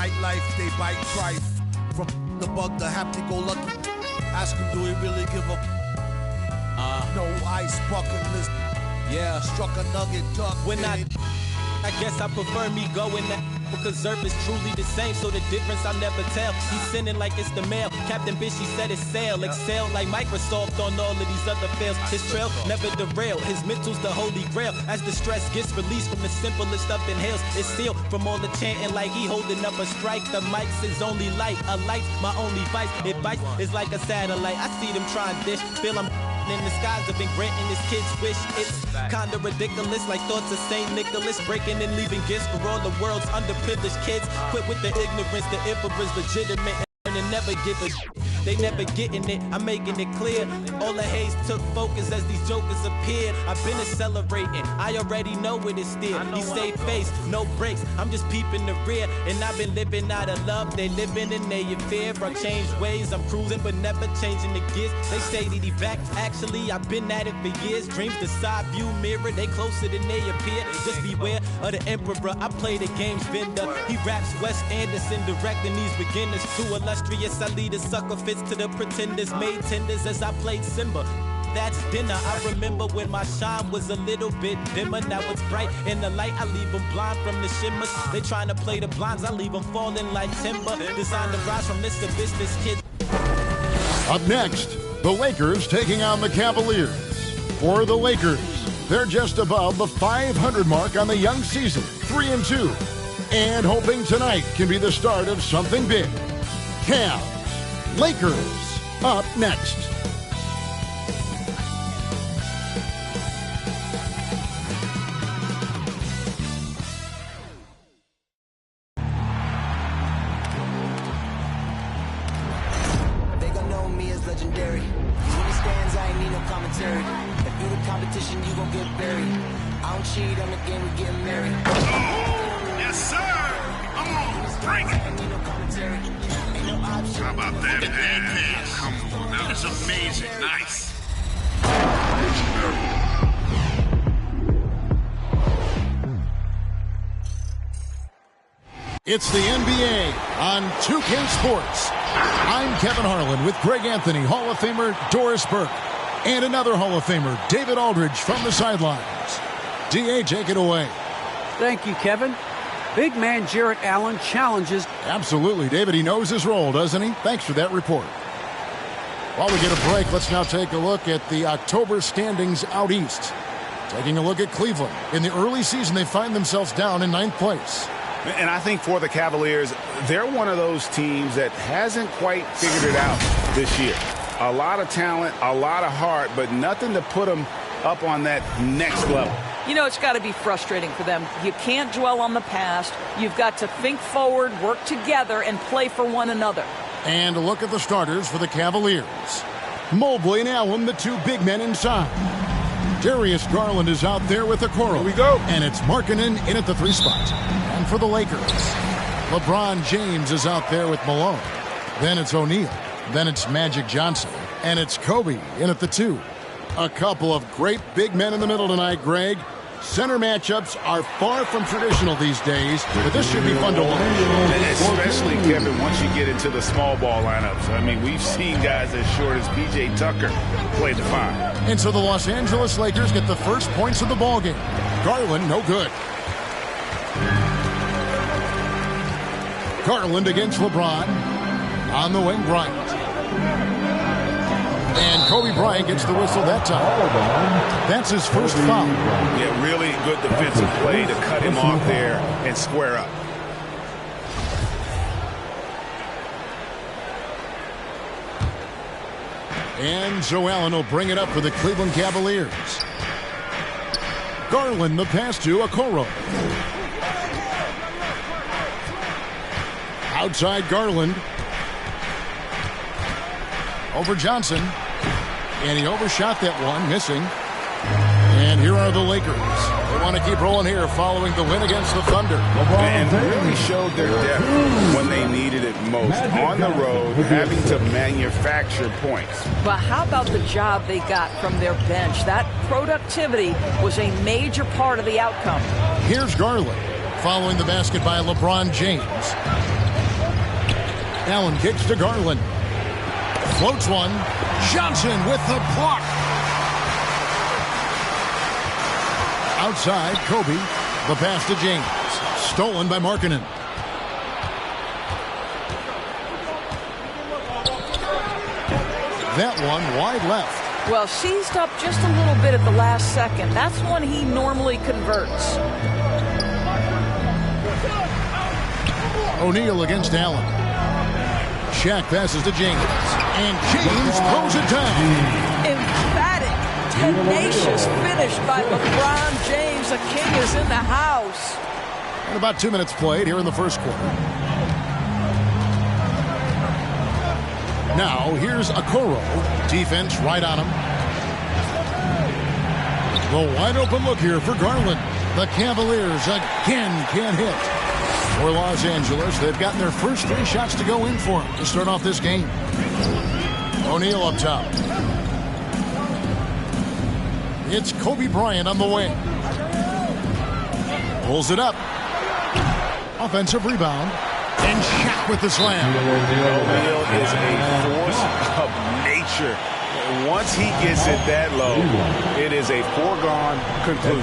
nightlife, they bite trife. From the bug to happy-go-lucky. Ask him, do he really give a... no ice bucket list. Yeah. Struck a nugget duck. When I guess I prefer me going that because Earth is truly the same, so the difference I'll never tell. He's sending like it's the mail. Captain Bishy said it's sail. Excel like Microsoft on all of these other fails. His trail never derail. His mental's the holy grail. As the stress gets released from the simplest stuff inhales, it's sealed from all the chanting like he holding up a strike. The mic's his only light. A light's my only vice. Advice is like a satellite. I see them trying dish. Feel I'm in the skies have been granting his kids wish. It's kinda ridiculous, like thoughts of St. Nicholas breaking and leaving gifts for all the world's underprivileged kids. Quit with the ignorance, the emperor's legitimate and never give a they never getting it, I'm making it clear. All the haze took focus as these jokers appeared. I've been accelerating, I already know it is still. He stayed face, no brakes, I'm just peeping the rear. And I've been living out of love, they living in their fear. I changed ways, I'm cruising but never changing the gears. They say that he back, actually I've been at it for years. Dreams the side view mirror, they closer than they appear. Just beware of the emperor, I play the game's vendor. He raps Wes Anderson, directing these beginners. Too illustrious, I lead a sucker fits to the pretenders. Made tenders as I played Simba. That's dinner. I remember when my shine was a little bit dimmer. Now it's bright in the light. I leave them blind from the shimmers. They trying to play the blinds. I leave them falling like timber. Designed to rise from Mr. Business Kid. Up next, the Lakers taking on the Cavaliers. For the Lakers, they're just above the 500 mark on the young season, 3-2, and hoping tonight can be the start of something big. Cavs, Lakers, up next. They gon' know me as legendary. When he stands, I ain't need no commentary. If you the competition, you gon' get buried. I don't cheat on the game, we getting married. Oh, yes, sir. Come on, bring it. I need no commentary. Ain't no option. How about that pass? Come on, that was amazing. Nice. It's the NBA on 2K Sports. I'm Kevin Harlan with Greg Anthony, Hall of Famer Doris Burke, and another Hall of Famer, David Aldridge, from the sidelines. DA, take it away. Thank you, Kevin. Big man Jarrett Allen challenges. Absolutely, David. He knows his role, doesn't he? Thanks for that report. While we get a break, let's now take a look at the October standings out east. Taking a look at Cleveland. In the early season, they find themselves down in 9th place. And I think for the Cavaliers, they're one of those teams that hasn't quite figured it out this year. A lot of talent, a lot of heart, but nothing to put them up on that next level. You know, it's got to be frustrating for them. You can't dwell on the past. You've got to think forward, work together, and play for one another. And a look at the starters for the Cavaliers. Mobley and Allen, the two big men inside. Darius Garland is out there with Okoro. Here we go. And it's Markkanen in at the 3 spot. And for the Lakers, LeBron James is out there with Malone. Then it's O'Neal. Then it's Magic Johnson. And it's Kobe in at the 2. A couple of great big men in the middle tonight, Greg. Center matchups are far from traditional these days, but this should be fun to watch. Especially, Kevin, once you get into the small ball lineups. I mean, we've seen guys as short as P.J. Tucker play the 5. And so the Los Angeles Lakers get the first points of the ballgame. Garland, no good. Garland against LeBron. On the wing, Bryant. And Kobe Bryant gets the whistle that time. That's his first foul. Yeah, really good defensive play to cut him off there and square up. And Joe Allen will bring it up for the Cleveland Cavaliers. Garland, the pass to Okoro. Outside Garland. Over Johnson. And he overshot that one, missing. And here are the Lakers. They want to keep rolling here following the win against the Thunder. And really showed their depth when they needed it most. On the road, having to manufacture points. But how about the job they got from their bench? That productivity was a major part of the outcome. Here's Garland following the basket by LeBron James. Allen kicks to Garland. Floats one. Johnson with the block. Outside, Kobe. The pass to James. Stolen by Markkanen. That one wide left. Well, seized up just a little bit at the last second. That's when he normally converts. O'Neal against Allen. Shaq passes to James. And James throws it down. Emphatic, tenacious finish by LeBron James. The king is in the house. And about 2 minutes played here in the first quarter. Now, here's Okoro. Defense right on him. The wide open look here for Garland. The Cavaliers again can't hit. For Los Angeles, they've gotten their first 3 shots to go in for them to start off this game. O'Neal up top. It's Kobe Bryant on the wing. Pulls it up. Offensive rebound. And Shaq with the slam. O'Neal is a force of nature. Once he gets it that low, it is a foregone conclusion.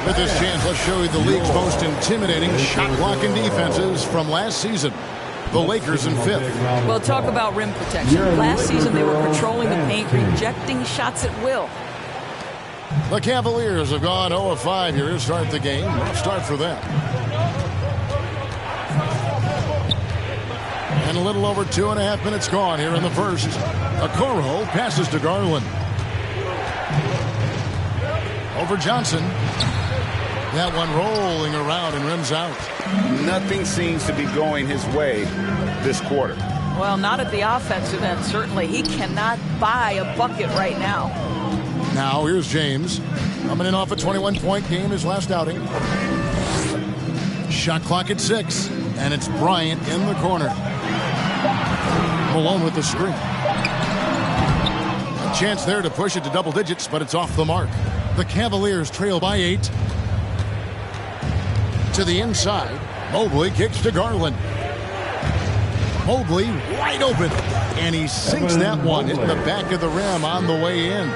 With this chance, let's show you the league's most intimidating shot-blocking defenses from last season. The Lakers in 5th. Well, talk about rim protection. Last season, they were patrolling the paint, rejecting shots at will. The Cavaliers have gone 0 of 5 here to start the game. Rough start for them. And a little over 2.5 minutes gone here in the first. Okoro passes to Garland. Over Johnson. That one rolling around and rims out. Nothing seems to be going his way this quarter. Well, not at the offensive end, certainly. He cannot buy a bucket right now. Now, here's James. Coming in off a 21-point game his last outing. Shot clock at 6. And it's Bryant in the corner. Malone with the screen. A chance there to push it to double digits, but it's off the mark. The Cavaliers trail by 8. To the inside. Mobley kicks to Garland. Mobley wide open. And he sinks that one, hitting the back of the rim on the way in.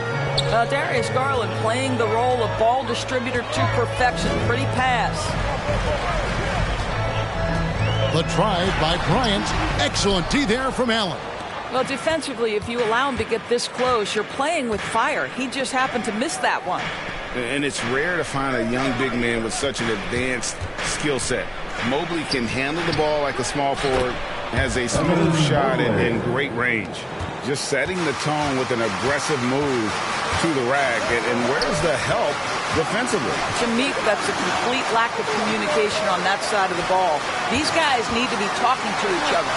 Darius Garland playing the role of ball distributor to perfection. Pretty pass. The drive by Bryant. Excellent D there from Allen. Well, defensively, if you allow him to get this close, you're playing with fire. He just happened to miss that one. And it's rare to find a young big man with such an advanced skill set. Mobley can handle the ball like a small forward, has a smooth shot and great range. Just setting the tone with an aggressive move to the rack. And where's the help defensively? To me, that's a complete lack of communication on that side of the ball. These guys need to be talking to each other.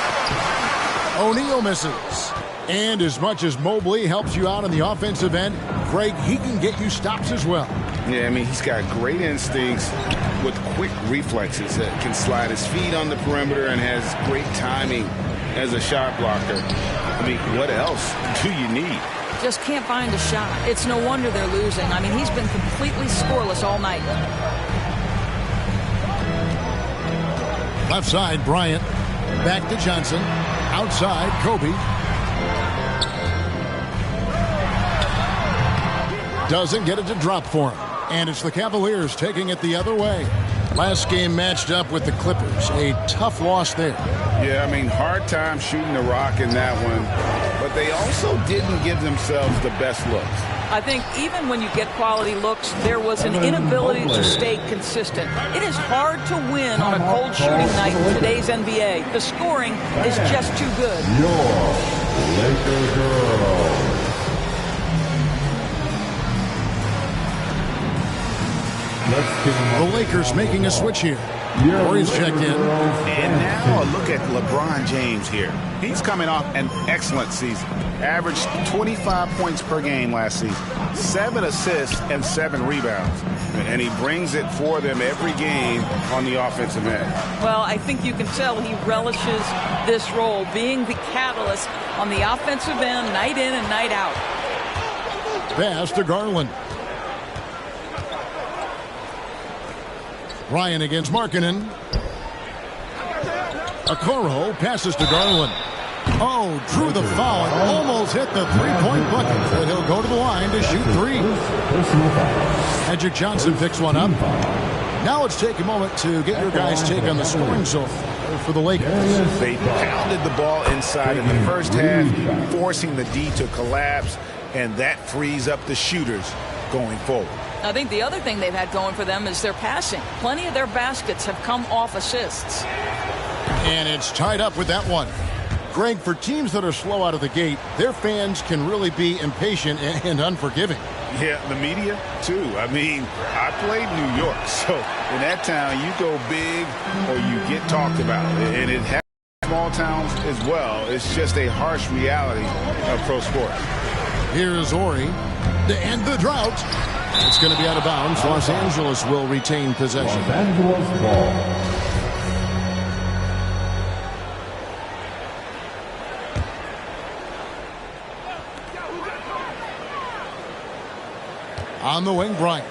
O'Neal misses. And as much as Mobley helps you out on the offensive end, Greg, he can get you stops as well. Yeah, I mean, he's got great instincts with quick reflexes that can slide his feet on the perimeter and has great timing as a shot blocker. I mean, what else do you need? Just can't find a shot. It's no wonder they're losing. I mean, he's been completely scoreless all night. Left side, Bryant. Back to Johnson. Outside, Kobe. Doesn't get it to drop for him. And it's the Cavaliers taking it the other way. Last game matched up with the Clippers. A tough loss there. Yeah, I mean, hard time shooting the rock in that one. But they also didn't give themselves the best looks. I think even when you get quality looks, there was an inability to stay consistent. It is hard to win on a cold shooting night in today's NBA. The scoring is just too good. Your Laker girl. The Lakers making a switch here. Warriors checked in. And now a look at LeBron James here. He's coming off an excellent season. Averaged 25 points per game last season. 7 assists and 7 rebounds. And he brings it for them every game on the offensive end. Well, I think you can tell he relishes this role, being the catalyst on the offensive end, night in and night out. Pass to Garland. Ryan against Markkanen. Okoro passes to Garland. Oh, drew the foul and almost hit the three-point bucket. But he'll go to the line to shoot three. Magic Johnson picks one up. Now let's take a moment to get your guys' take on the scoring so far for the Lakers. They pounded the ball inside in the first half, forcing the D to collapse, and that frees up the shooters going forward. I think the other thing they've had going for them is their passing. Plenty of their baskets have come off assists. And it's tied up with that one. Greg, for teams that are slow out of the gate, their fans can really be impatient and unforgiving. Yeah, the media, too. I mean, I played New York, so in that town, you go big or you get talked about. And it happens in small towns as well. It's just a harsh reality of pro sports. Here's Ori to end the drought. It's going to be out of bounds. Los Angeles will retain possession. Los Angeles ball. On the wing, Bryant.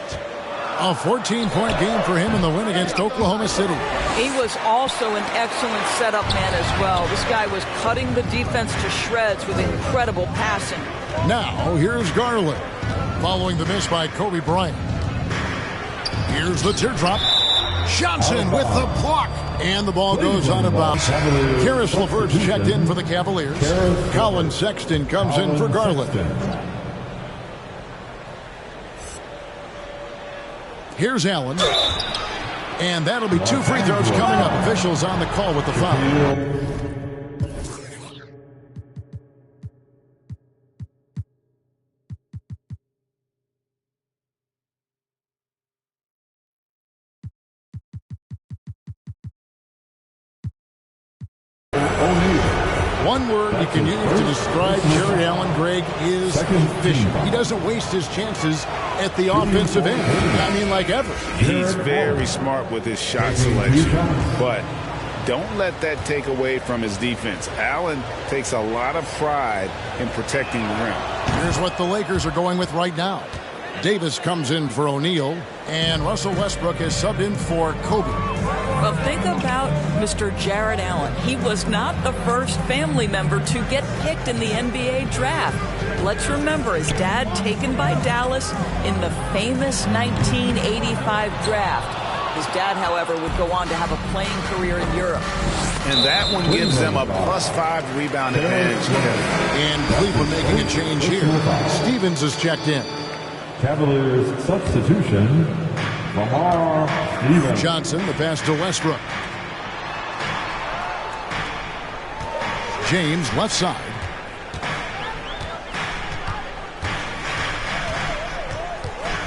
A 14-point game for him in the win against Oklahoma City. He was also an excellent setup man as well. This guy was cutting the defense to shreds with incredible passing. Now, here's Garland, following the miss by Kobe Bryant. Here's the teardrop. Johnson with the block. And the ball goes out of bounds. Karis LeVert's checked in for the Cavaliers. Colin Sexton comes in for Garland. Here's Allen. And that'll be 2 free throws coming up. Officials on the call with the foul. One word you can use to describe Jared Allen, Greg, is efficient. He doesn't waste his chances at the offensive end. I mean, like ever. He's very smart with his shot selection, but don't let that take away from his defense. Allen takes a lot of pride in protecting the rim. Here's what the Lakers are going with right now. Davis comes in for O'Neal, and Russell Westbrook is subbed in for Kobe. Well, think about Mr. Jared Allen. He was not the first family member to get picked in the NBA draft. Let's remember his dad taken by Dallas in the famous 1985 draft. His dad, however, would go on to have a playing career in Europe. And that one gives them a +5 rebound advantage. And Cleveland making a change here. Stevens is checked in. Cavaliers substitution, Lamar Stevens. Johnson, the pass to Westbrook. James, left side.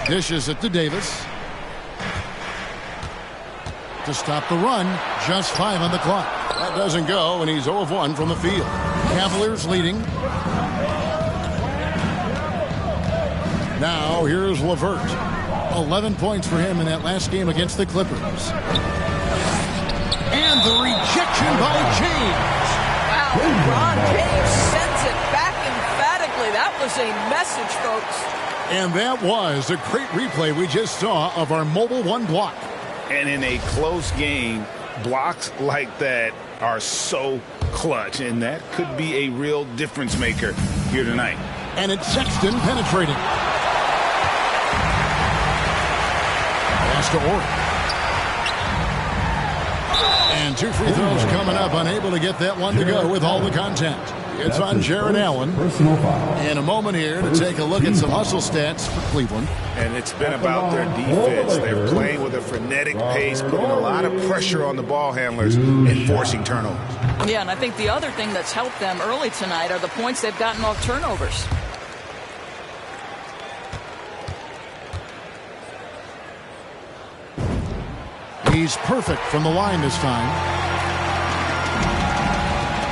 Dishes it to Davis. To stop the run, just 5 on the clock. That doesn't go, and he's 0 of 1 from the field. Cavaliers leading. Now, here's LeVert. 11 points for him in that last game against the Clippers. And the rejection by James. Wow, LeBron James sends it back emphatically. That was a message, folks. And that was a great replay we just saw of our Mobile One block. And in a close game, blocks like that are so clutch, and that could be a real difference maker here tonight. And it's Sexton penetrating. Pass to Ori. And 2 free throws coming up, unable to get that one to go with all the contact. It's on Jared Allen. In a moment here to take a look at some hustle stats for Cleveland. And it's been about their defense. They're playing with a frenetic pace, putting a lot of pressure on the ball handlers and forcing turnovers. Yeah, and I think the other thing that's helped them early tonight are the points they've gotten off turnovers. He's perfect from the line this time.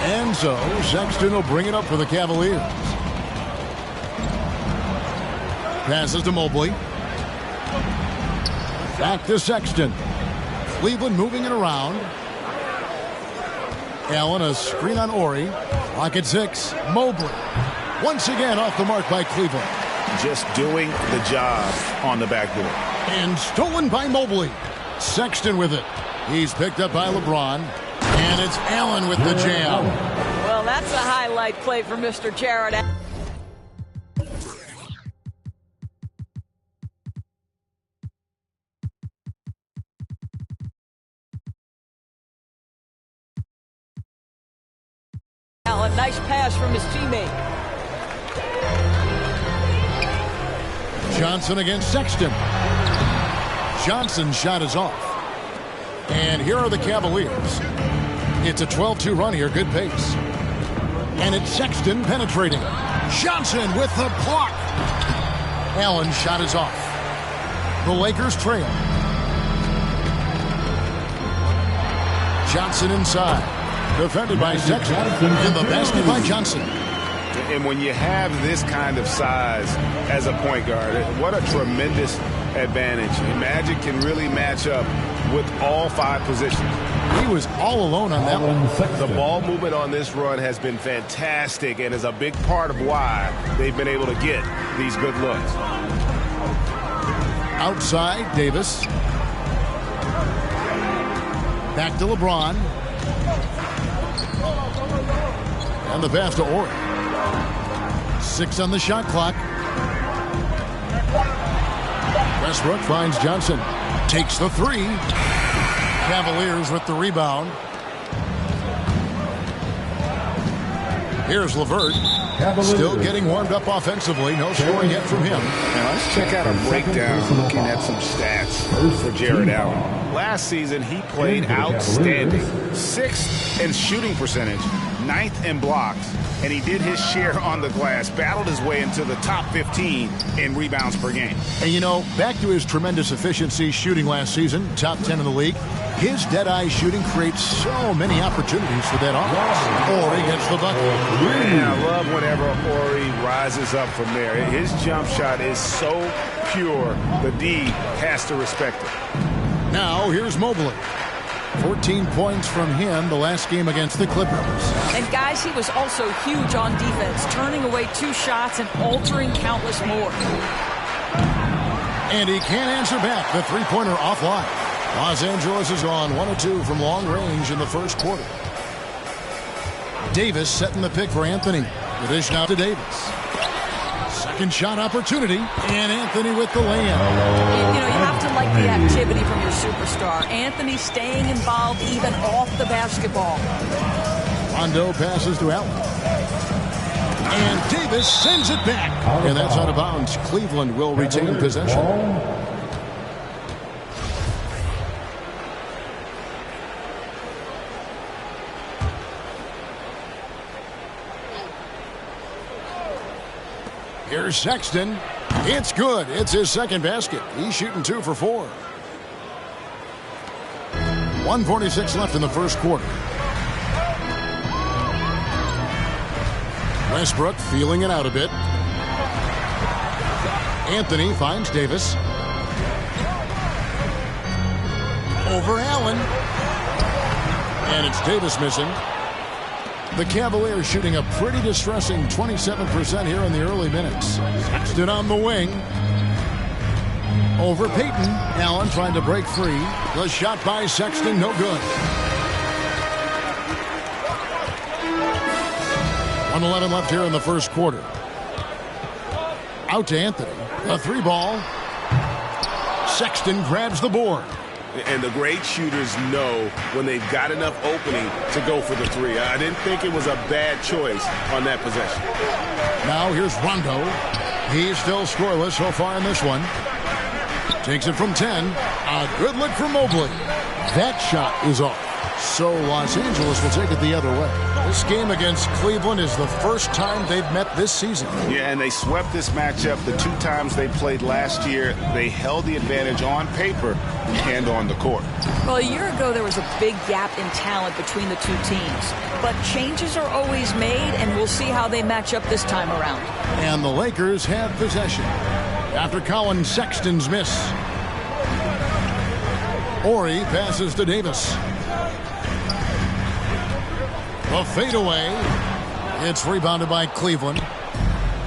And so, Sexton will bring it up for the Cavaliers. Passes to Mobley. Back to Sexton. Cleveland moving it around. Allen, a screen on Ori. Clock at 6. Mobley. Once again off the mark by Cleveland. Just doing the job on the backboard. And stolen by Mobley. Sexton with it. He's picked up by LeBron. And it's Allen with the jam. Well, that's a highlight play for Mr. Jarrett Allen. Nice pass from his teammate. Johnson against Sexton. Johnson's shot is off. And here are the Cavaliers. It's a 12-2 run here, good pace. And it's Sexton penetrating. Johnson with the block. Allen's shot is off. The Lakers trail. Johnson inside. Defended by Sexton. In the basket by Johnson. And when you have this kind of size as a point guard, what a tremendous advantage. Magic can really match up with all 5 positions. He was all alone on that one. The ball movement on this run has been fantastic and is a big part of why they've been able to get these good looks. Outside, Davis. Back to LeBron. And the pass to Ori. 6 on the shot clock. Westbrook finds Johnson. Takes the 3. Cavaliers with the rebound. Here's LeVert. Still getting warmed up offensively. No scoring yet from him. Now let's check out a breakdown looking at some stats for Jarrett Allen. Last season, he played outstanding. 6th in shooting percentage, 9th in blocks, and he did his share on the glass, battled his way into the top 15 in rebounds per game. And you know, back to his tremendous efficiency shooting last season, top 10 in the league, his dead-eye shooting creates so many opportunities for that offense. Ori gets the bucket. And I love whenever Ori rises up from there. His jump shot is so pure, the D has to respect it. Now, here's Mobley. 14 points from him the last game against the Clippers. And guys, he was also huge on defense, turning away 2 shots and altering countless more. And he can't answer back. The three-pointer offline. Los Angeles is on 1 of 2 from long range in the first quarter. Davis setting the pick for Anthony. The dish now to Davis. Second shot opportunity, and Anthony with the layup. You know, you have to like the activity from your superstar. Anthony staying involved even off the basketball. Rondo passes to Allen. And Davis sends it back. And that's out of bounds. Cleveland will retain possession. Here's Sexton. It's good. It's his second basket. He's shooting 2 for 4. 1:46 left in the first quarter. Westbrook feeling it out a bit. Anthony finds Davis. Over Allen. And it's Davis missing. The Cavaliers shooting a pretty distressing 27% here in the early minutes. Sexton on the wing. Over Payton. Allen trying to break free. The shot by Sexton, no good. 1:11 left here in the first quarter. Out to Anthony. A 3-ball. Sexton grabs the board. And the great shooters know when they've got enough opening to go for the 3. I didn't think it was a bad choice on that possession. Now here's Rondo. He's still scoreless so far in this one. Takes it from 10. A good look for Mobley. That shot is off. So Los Angeles will take it the other way. This game against Cleveland is the first time they've met this season. Yeah, and they swept this matchup the 2 times they played last year. They held the advantage on paper and on the court. Well, a year ago, there was a big gap in talent between the 2 teams. But changes are always made, and we'll see how they match up this time around. And the Lakers have possession after Colin Sexton's miss. Ori passes to Davis. The fadeaway. It's rebounded by Cleveland.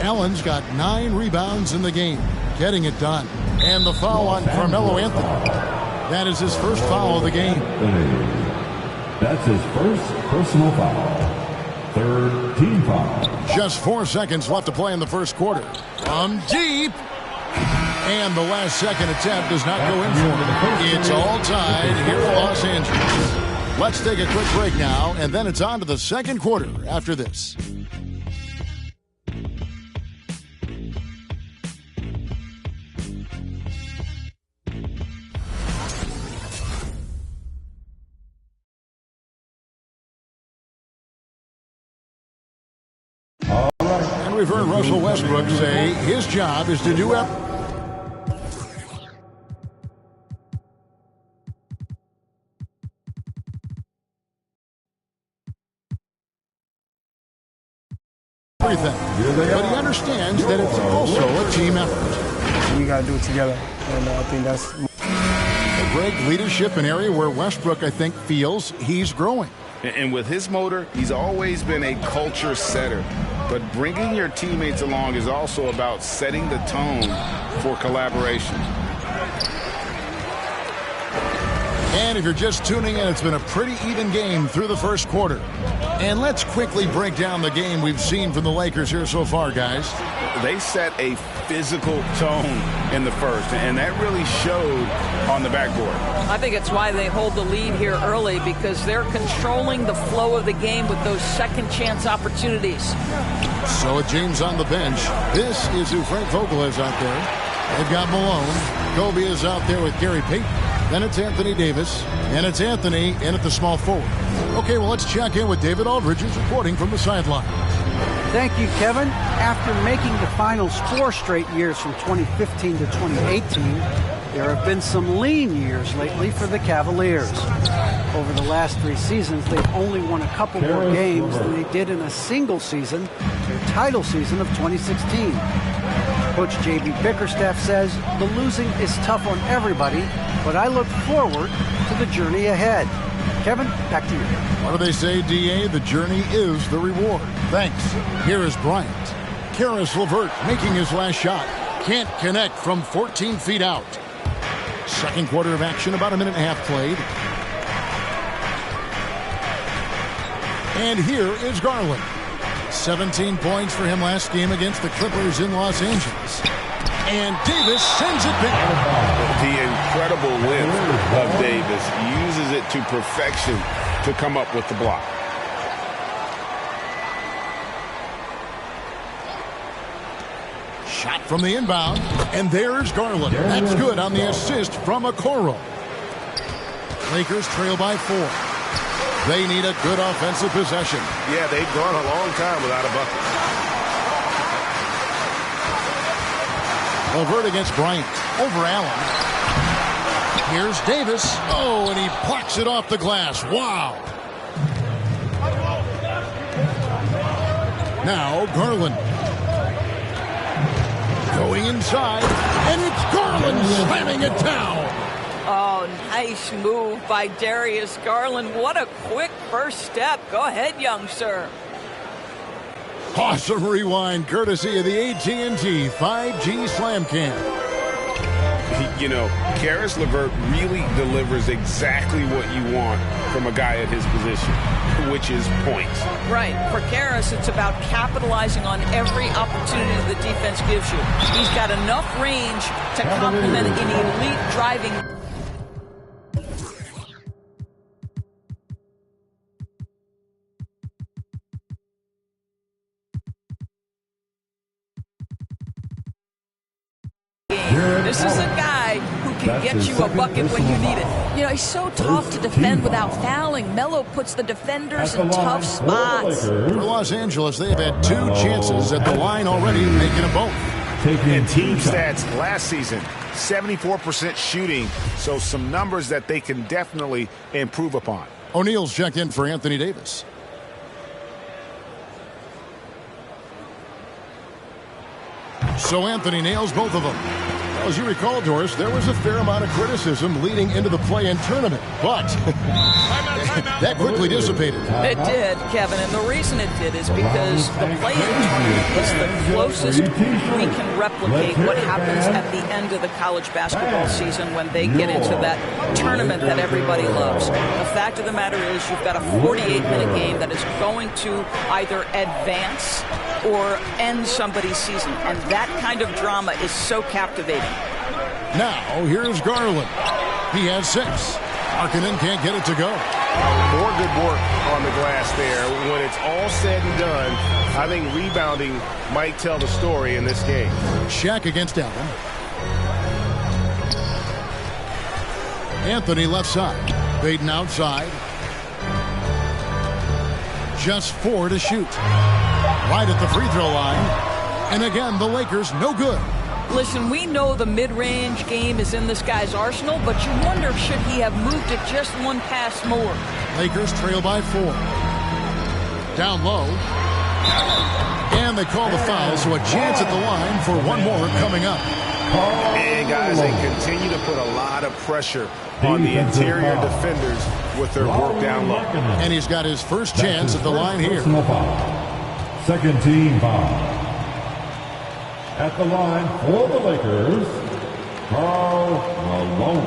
Allen's got 9 rebounds in the game, getting it done. And the foul on Carmelo Anthony. That is his first foul of the game. That's his first personal foul. Third team foul. Just 4 seconds left to play in the first quarter. From deep. And the last second attempt does not go in for him. It's all tied here in Los Angeles. Let's take a quick break now, and then it's on to the second quarter after this. And we've heard Russell Westbrook say his job is to do everything. But he understands that it's also a team effort. We got to do it together, and I think that's a great leadership, an area where Westbrook, I think, feels he's growing. And with his motor, he's always been a culture setter. But bringing your teammates along is also about setting the tone for collaboration. And if you're just tuning in, it's been a pretty even game through the first quarter. And let's quickly break down the game we've seen from the Lakers here so far, guys. They set a physical tone in the first, and that really showed on the backboard. I think it's why they hold the lead here early, because they're controlling the flow of the game with those second chance opportunities. So with James on the bench, this is who Frank Vogel is out there. They've got Malone. Kobe is out there with Gary Payton. Then it's Anthony Davis, and it's Anthony in at the small forward. Okay, well, let's check in with David Aldridge, who's reporting from the sideline. Thank you, Kevin. After making the finals 4 straight years from 2015 to 2018, there have been some lean years lately for the Cavaliers. Over the last 3 seasons, they've only won a couple more games than they did in a single season, their title season of 2016. Coach J.B. Bickerstaff says the losing is tough on everybody, but I look forward to the journey ahead. Kevin, back to you. What do they say, D.A.? The journey is the reward. Thanks. Here is Bryant. Karis LeVert making his last shot. Can't connect from 14 feet out. Second quarter of action, about a minute and a half played. And here is Garland. 17 points for him last game against the Clippers in Los Angeles. And Davis sends it back. The incredible width of Davis uses it to perfection to come up with the block. Shot from the inbound, and there's Garland. That's good on the assist from Okoro. Lakers trail by 4. They need a good offensive possession. Yeah, they've gone a long time without a bucket. LeVert against Bryant. Over Allen. Here's Davis. Oh, and he plucks it off the glass. Wow. Now Garland. Going inside. And it's Garland slamming it down. Oh, nice move by Darius Garland. What a quick first step. Go ahead, young sir. Awesome rewind, courtesy of the AT&T 5G Slam Cam. You know, Karis LeVert really delivers exactly what you want from a guy at his position, which is points. Right. For Karis, it's about capitalizing on every opportunity the defense gives you. He's got enough range to complement an elite driving. This is a guy who can get you a bucket when you need it. You know, he's so tough to defend without fouling. Melo puts the defenders in tough spots. For Los Angeles, they've had 2 chances at the line already, making them both. And team stats last season, 74% shooting, so some numbers that they can definitely improve upon. O'Neal's checked in for Anthony Davis. So Anthony nails both of them. Well, as you recall, Doris, there was a fair amount of criticism leading into the play-in tournament, but That quickly dissipated. It did, Kevin, and the reason it did is because the play-in tournament is the closest we can replicate what happens at the end of the college basketball season when they get into that tournament that everybody loves. The fact of the matter is you've got a 48-minute game that is going to either advance or end somebody's season, and that kind of drama is so captivating. Now, here's Garland. He has 6. Markkanen can't get it to go. More good work on the glass there. When it's all said and done, I think rebounding might tell the story in this game. Shaq against Allen. Anthony left side. Baden outside. Just 4 to shoot. Right at the free throw line. And again, the Lakers no good. Listen, we know the mid-range game is in this guy's arsenal, but you wonder, should he have moved it just one pass more? Lakers trail by 4. Down low. And they call the foul, so a chance at the line for one more coming up. And guys, they continue to put a lot of pressure on the interior defenders with their work down low. And he's got his first chance at the line here. Second team foul. At the line for the Lakers, Karl Malone.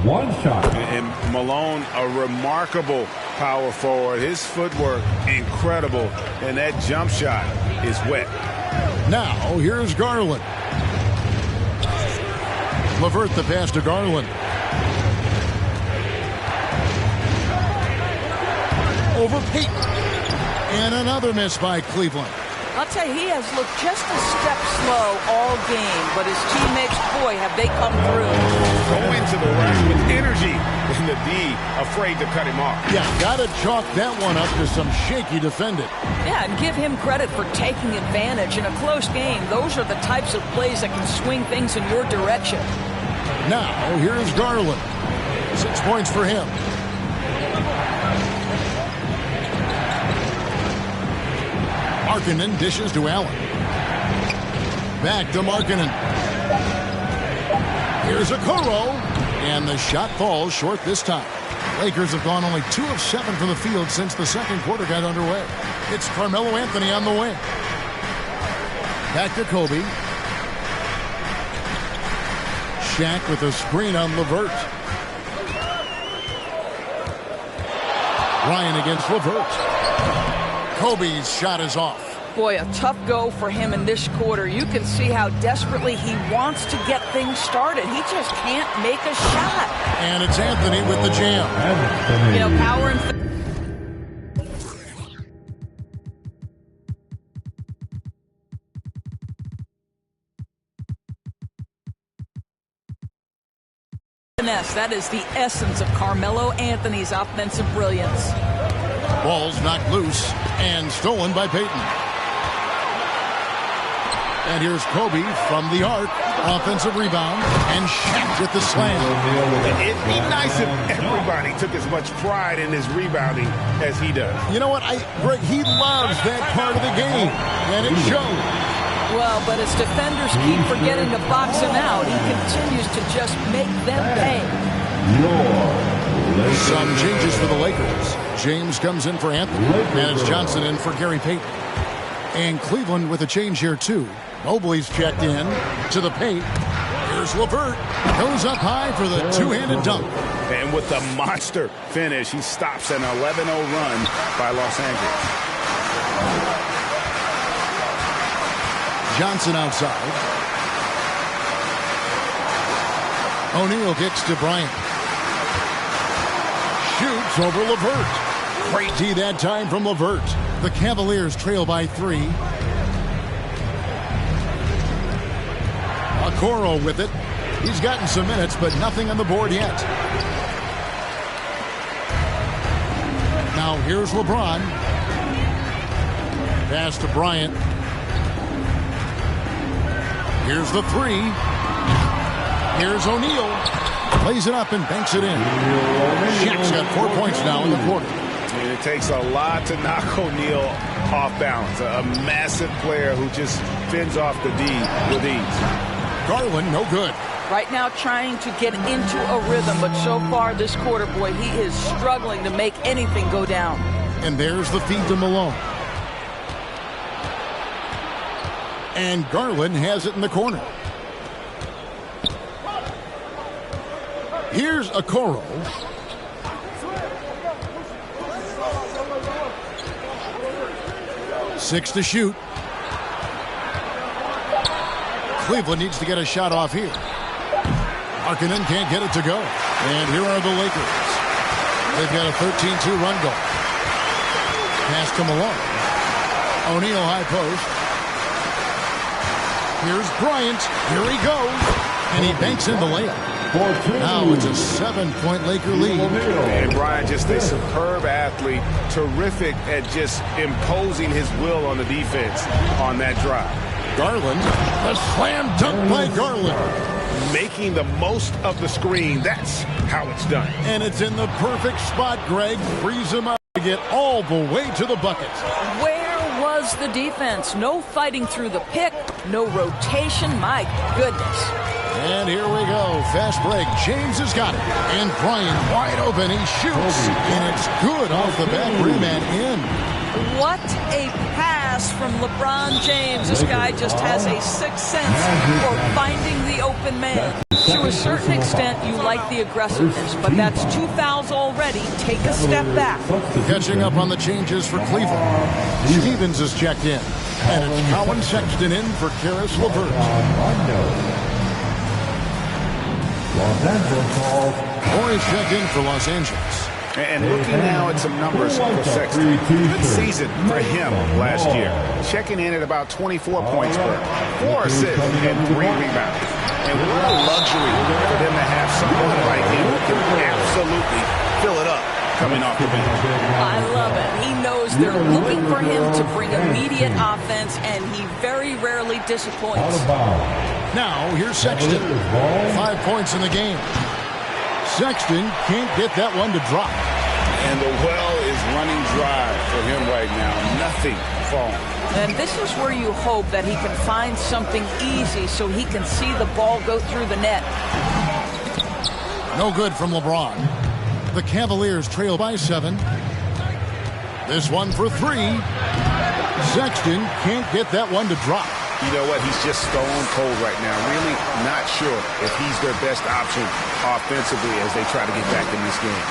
One shot. And Malone, a remarkable power forward. His footwork, incredible. And that jump shot is wet. Now, here's Garland. LeVert the pass to Garland. Over Payton. And another miss by Cleveland. I'll tell you, he has looked just a step slow all game, but his teammates, boy, have they come through. Going to the rack with energy, and the D afraid to cut him off. Yeah, got to chalk that one up to some shaky defending. Yeah, and give him credit for taking advantage in a close game. Those are the types of plays that can swing things in your direction. Now, here's Garland. 6 points for him. Markkanen dishes to Allen. Back to Markkanen. Here's Okoro. And the shot falls short this time. Lakers have gone only 2 of 7 from the field since the second quarter got underway. It's Carmelo Anthony on the wing. Back to Kobe. Shaq with a screen on LeVert. Ryan against LeVert. Kobe's shot is off. Boy, a tough go for him in this quarter. You can see how desperately he wants to get things started. He just can't make a shot. And it's Anthony with the jam. You know, power and finesse. That is the essence of Carmelo Anthony's offensive brilliance. Ball's knocked loose and stolen by Payton. And here's Kobe from the arc. Offensive rebound. And Shaq with the slam. It'd be nice if everybody took as much pride in his rebounding as he does. You know what? Greg, he loves that part of the game. And it shows. Well, but as defenders keep forgetting to box him out, he continues to just make them pay. Some changes for the Lakers. James comes in for Anthony. And it's Johnson in for Gary Payton. And Cleveland with a change here, too. Mobley's checked in to the paint. Here's LeVert. Goes up high for the two-handed dunk. And with the monster finish, he stops an 11-0 run by Los Angeles. Johnson outside. O'Neal kicks to Bryant. Shoots over LeVert. Great D that time from LeVert. The Cavaliers trail by 3. Okoro with it. He's gotten some minutes, but nothing on the board yet. Now here's LeBron. Pass to Bryant. Here's the 3. Here's O'Neal. Plays it up and banks it in. Shaq's got 4 points now in the quarter. And it takes a lot to knock O'Neal off balance. A massive player who just fends off the D with ease. Garland, no good. Right now trying to get into a rhythm, but so far this quarter, boy, he is struggling to make anything go down. And there's the feed to Malone. And Garland has it in the corner. Here's Okoro. Six to shoot. Cleveland needs to get a shot off here. Markkanen can't get it to go. And here are the Lakers. They've got a 13-2 run goal. Pass to Malone. O'Neal high post. Here's Bryant. Here he goes. And he banks in the layup. Now it's a 7-point Laker lead. And Bryant, just a superb athlete. Terrific at just imposing his will on the defense on that drive. Garland. The slam dunk by Garland. Making the most of the screen. That's how it's done. And it's in the perfect spot, Greg. Frees him up to get all the way to the bucket. Where was the defense? No fighting through the pick, no rotation. My goodness. And here we go. Fast break. James has got it. And Bryant wide open. He shoots. And it's good off the back rim and in. What a pass from LeBron James. This guy just has a sixth sense for finding the open man. To a certain extent, you like the aggressiveness, but that's 2 fouls already. Take a step back. Catching up on the changes for Cleveland. Stevens is checked in. And it's Colin Sexton in for Karis LeVert. Morris checked in for Los Angeles. And looking now at some numbers for Sexton. Good season for him last year. Checking in at about 24 points per 4 assists and 3 rebounds. And what a luxury for them to have someone like him who can absolutely fill it up coming off the bench. I love it. He knows they're looking for him to bring immediate offense, and he very rarely disappoints. Now, here's Sexton. 5 points in the game. Sexton can't get that one to drop. And the well is running dry for him right now. Nothing falling. And this is where you hope that he can find something easy so he can see the ball go through the net. No good from LeBron. The Cavaliers trail by 7. This one for 3. Sexton can't get that one to drop. You know what? He's just stone cold right now. Really not sure if he's their best option offensively as they try to get back in this game.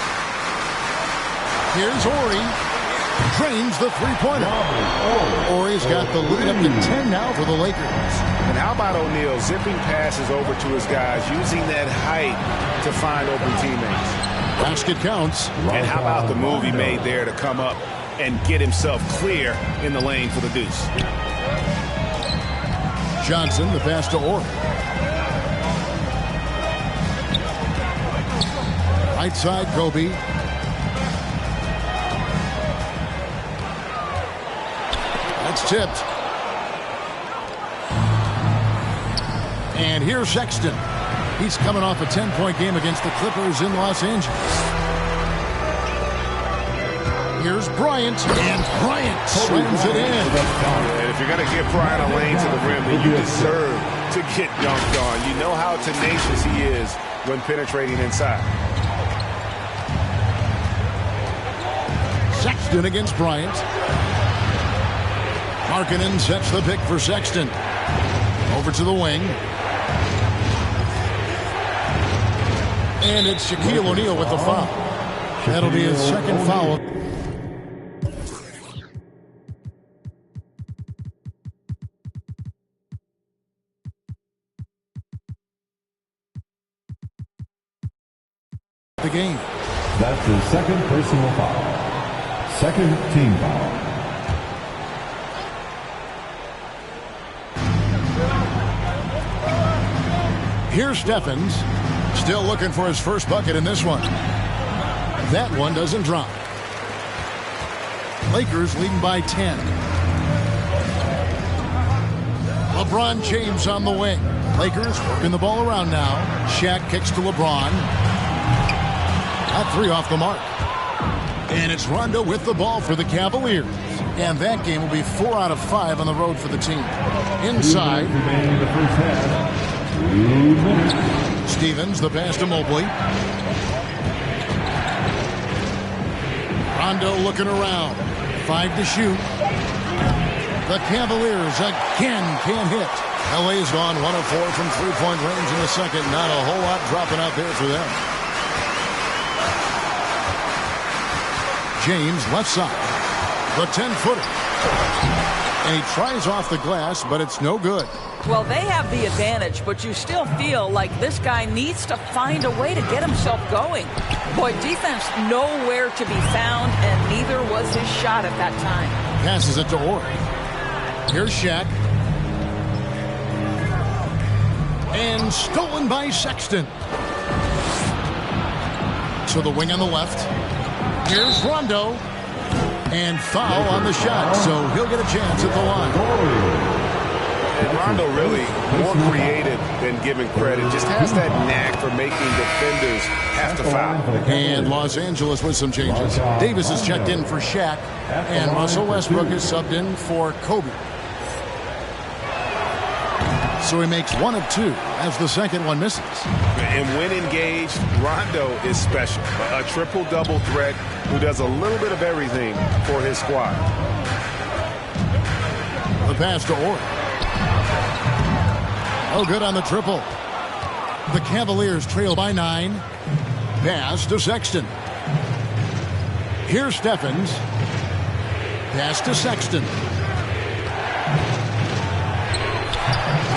Here's Horry. Drains the three-pointer. Horry's got the lead up to 10 now for the Lakers. And how about O'Neal zipping passes over to his guys, using that height to find open teammates. Basket counts. And how about the move he made there to come up and get himself clear in the lane for the deuce. Johnson, the pass to Orr. Right side, Kobe. That's tipped. And here's Sexton. He's coming off a 10-point game against the Clippers in Los Angeles. Here's Bryant, and Bryant slams it in. And if you're going to give Bryant a lane to the rim, then you deserve to get dunked on. You know how tenacious he is when penetrating inside. Sexton against Bryant. Markkanen sets the pick for Sexton. Over to the wing. And it's Shaquille O'Neal with the foul. That'll be his second foul. The game. That's his second personal foul. Second team foul. Here's Steffens. Still looking for his first bucket in this one. That one doesn't drop. Lakers leading by 10. LeBron James on the wing. Lakers working the ball around now. Shaq kicks to LeBron. Got 3 off the mark. And it's Rondo with the ball for the Cavaliers. And that game will be 4 out of 5 on the road for the team. Inside. The first half. 2 minutes. Stevens, the pass to Mobley. Rondo looking around. 5 to shoot. The Cavaliers again can't hit. LA's gone 1 of 4 from three-point range in the second. Not a whole lot dropping out there for them. James, left side. The 10-footer. And he tries off the glass, but it's no good. Well, they have the advantage, but you still feel like this guy needs to find a way to get himself going. Boy, defense nowhere to be found, and neither was his shot at that time. Passes it to Orr. Here's Shaq. And stolen by Sexton. To the wing on the left. Here's Rondo. And foul on the shot, so he'll get a chance at the line. And Rondo really more creative than given credit. Just has that knack for making defenders have to foul. And Los Angeles with some changes. Davis is checked in for Shaq. And Russell Westbrook is subbed in for Kobe. So he makes 1 of 2 as the second one misses. And when engaged, Rondo is special. A triple-double threat who does a little bit of everything for his squad. The pass to Orr. Oh, good on the triple. The Cavaliers trail by 9. Pass to Sexton. Here's Stephens. Pass to Sexton.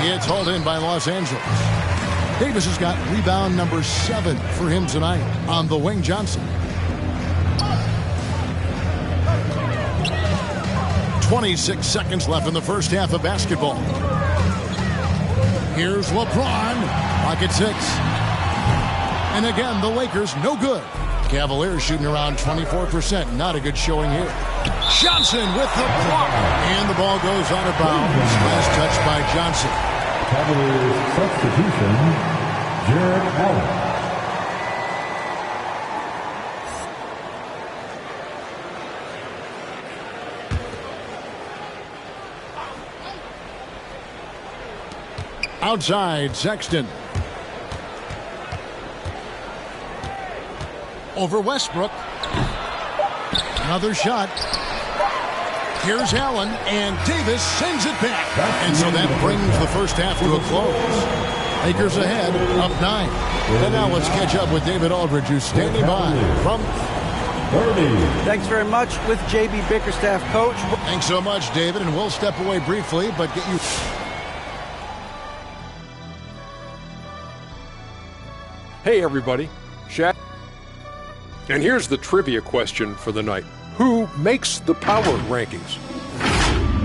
It's hauled in by Los Angeles. Davis has got rebound number 7 for him tonight. On the wing, Johnson. 26 seconds left in the first half of basketball. Here's LeBron. Pocket 6. And again, the Lakers no good. Cavaliers shooting around 24%. Not a good showing here. Johnson with the block. And the ball goes out of bounds. Last touch by Johnson. Cavaliers substitution, Jared Allen. Outside, Sexton. Over Westbrook. Another shot. Here's Allen, and Davis sends it back. And so that brings the first half to a close. Lakers ahead, up 9. And now let's catch up with David Aldridge, who's standing by from 30. Thanks very much with J.B. Bickerstaff, Coach. Thanks so much, David, and we'll step away briefly, but get you... Hey everybody, Shaq. And here's the trivia question for the night. Who makes the power rankings?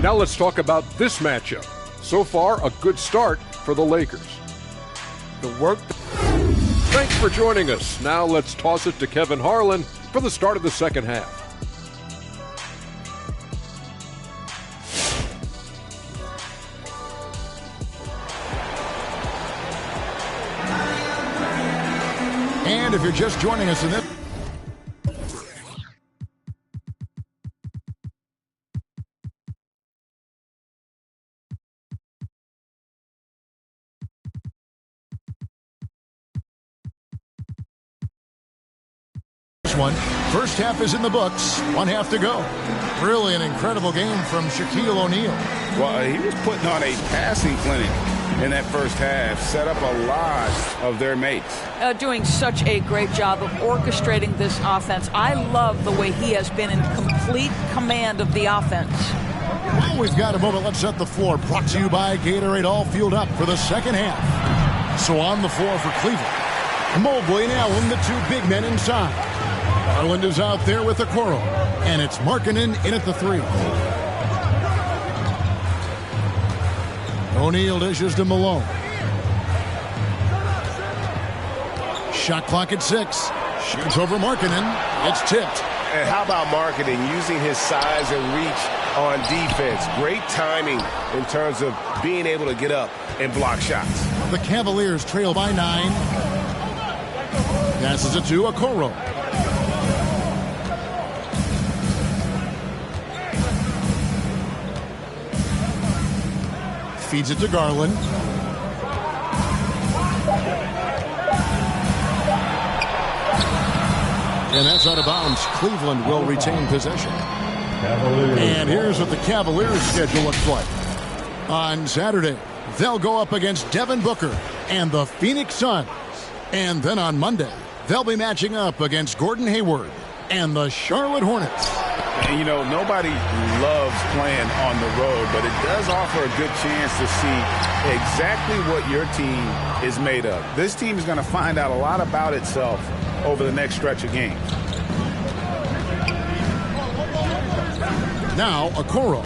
Now let's talk about this matchup. So far, a good start for the Lakers. The work... Thanks for joining us. Now let's toss it to Kevin Harlan for the start of the second half. And if you're just joining us in this... one. First half is in the books. 1 half to go. Really an incredible game from Shaquille O'Neal. Well, he was putting on a passing clinic in that first half. Set up a lot of their mates. Doing such a great job of orchestrating this offense. I love the way he has been in complete command of the offense. Well, we've got a moment. Let's set the floor. Brought to you by Gatorade. All fueled up for the second half. So on the floor for Cleveland, Mobley and Allen, the 2 big men inside. Garland is out there with the Okoro, and it's Markkanen in at the 3. O'Neal dishes to Malone. Shot clock at 6. Shoots over Markkanen. It's tipped. And how about Markkanen using his size and reach on defense? Great timing in terms of being able to get up and block shots. The Cavaliers trail by 9. Passes it to Okoro. Feeds it to Garland. And that's out of bounds. Cleveland will retain possession. And here's what the Cavaliers' schedule looks like. On Saturday, they'll go up against Devin Booker and the Phoenix Suns. And then on Monday, they'll be matching up against Gordon Hayward and the Charlotte Hornets. And, you know, nobody loves playing on the road, but it does offer a good chance to see exactly what your team is made of. This team is going to find out a lot about itself over the next stretch of games. Now, Okoro.